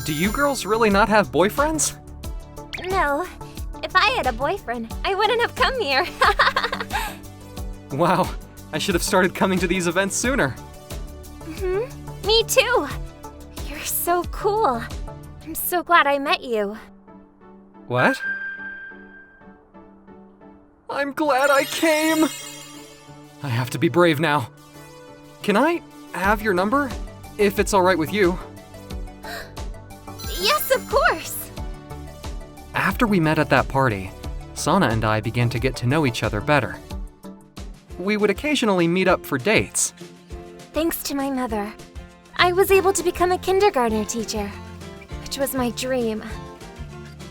Do you girls really not have boyfriends? No. If I had a boyfriend, I wouldn't have come here. Wow, I should have started coming to these events sooner. Me too. You're so cool. I'm so glad I met you. What? I'm glad I came! I have to be brave now. Can I have your number, if it's alright with you? Yes, of course. After we met at that party, Sana and I began to get to know each other better. We would occasionally meet up for dates. Thanks to my mother, I was able to become a kindergartner teacher, which was my dream.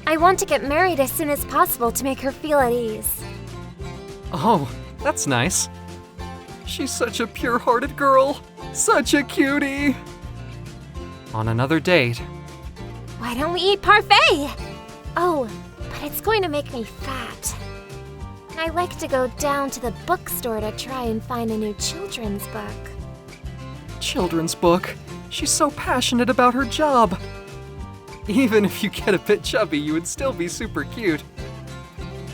I want to get married as soon as possible to make her feel at ease. Oh, that's nice. She's such a pure-hearted girl. Such a cutie. On another date. Why don't we eat parfait? Oh, but it's going to make me fat. I like to go down to the bookstore to try and find a new children's book. Children's book. She's so passionate about her job. Even if you get a bit chubby, you would still be super cute.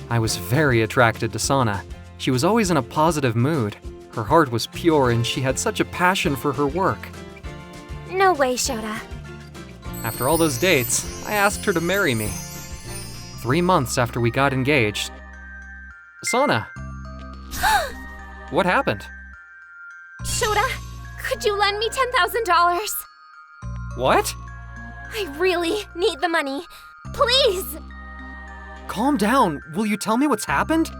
I was very attracted to Sana. She was always in a positive mood. Her heart was pure and she had such a passion for her work. No way, Shota. After all those dates, I asked her to marry me. 3 months after we got engaged. Sana! What happened? Shota, could you lend me $10,000? What? I really need the money. Please! Calm down. Will you tell me what's happened?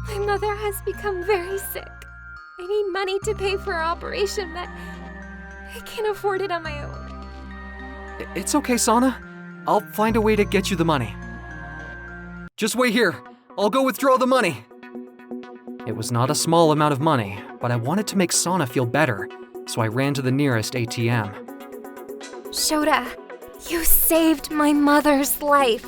My mother has become very sick. I need money to pay for her operation, but I can't afford it on my own. It's okay, Sana. I'll find a way to get you the money. Just wait here. I'll go withdraw the money. It was not a small amount of money, but I wanted to make Sana feel better, so I ran to the nearest ATM. Shota, you saved my mother's life.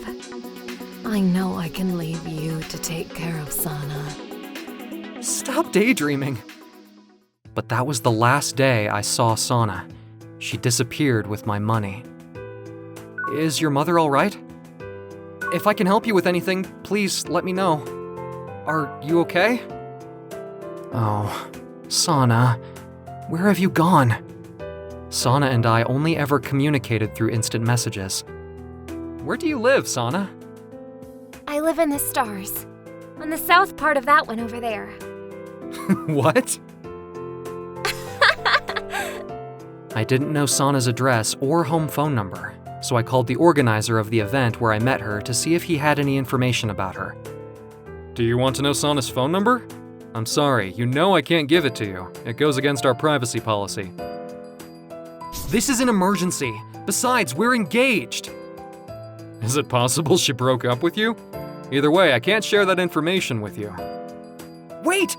I know I can leave you to take care of Sana. Stop daydreaming. But that was the last day I saw Sana. She disappeared with my money. Is your mother all right? If I can help you with anything, please let me know. Are you okay? Oh, Sana, where have you gone? Sana and I only ever communicated through instant messages. Where do you live, Sana? I live in the stars, on the south part of that one over there. What? I didn't know Sana's address or home phone number, so I called the organizer of the event where I met her to see if he had any information about her. Do you want to know Sana's phone number? I'm sorry, you know I can't give it to you. It goes against our privacy policy. This is an emergency. Besides, we're engaged. Is it possible she broke up with you? Either way, I can't share that information with you. Wait!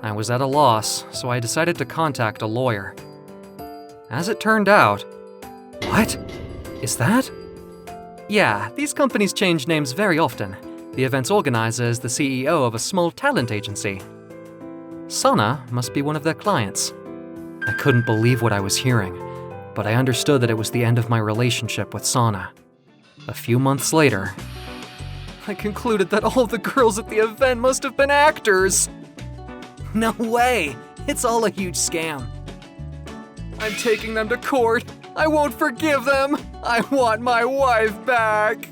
I was at a loss, so I decided to contact a lawyer. As it turned out... What? Is that? Yeah, these companies change names very often. The event's organizer is the CEO of a small talent agency. Sana must be one of their clients. I couldn't believe what I was hearing, but I understood that it was the end of my relationship with Sana. A few months later, I concluded that all the girls at the event must have been actors. No way! It's all a huge scam. I'm taking them to court. I won't forgive them. I want my wife back.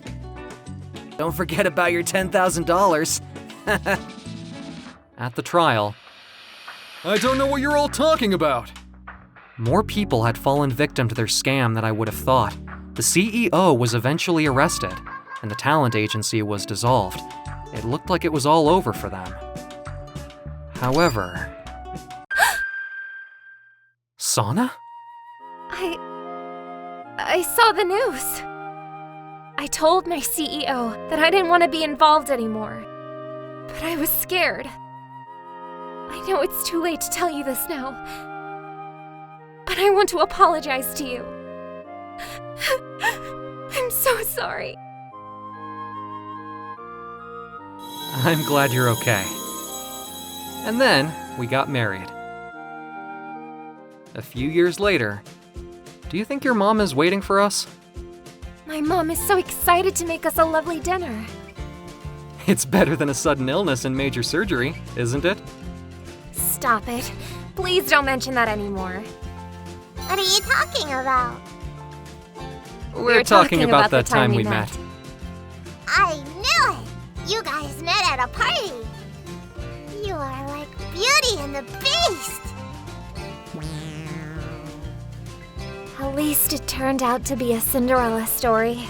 Don't forget about your $10,000. At the trial, I don't know what you're all talking about. more people had fallen victim to their scam than I would have thought. The CEO was eventually arrested, and the talent agency was dissolved. It looked like it was all over for them. However... Sana? I saw the news. I told my CEO that I didn't want to be involved anymore. But I was scared. I know it's too late to tell you this now. But I want to apologize to you. I'm so sorry. I'm glad you're okay. And then we got married. A few years later, do you think your mom is waiting for us? My mom is so excited to make us a lovely dinner. It's better than a sudden illness and major surgery, isn't it? Stop it. Please don't mention that anymore. What are you talking about? We're talking about that time we met. I knew it! You guys met at a party. You are like Beauty and the Beast. At least it turned out to be a Cinderella story.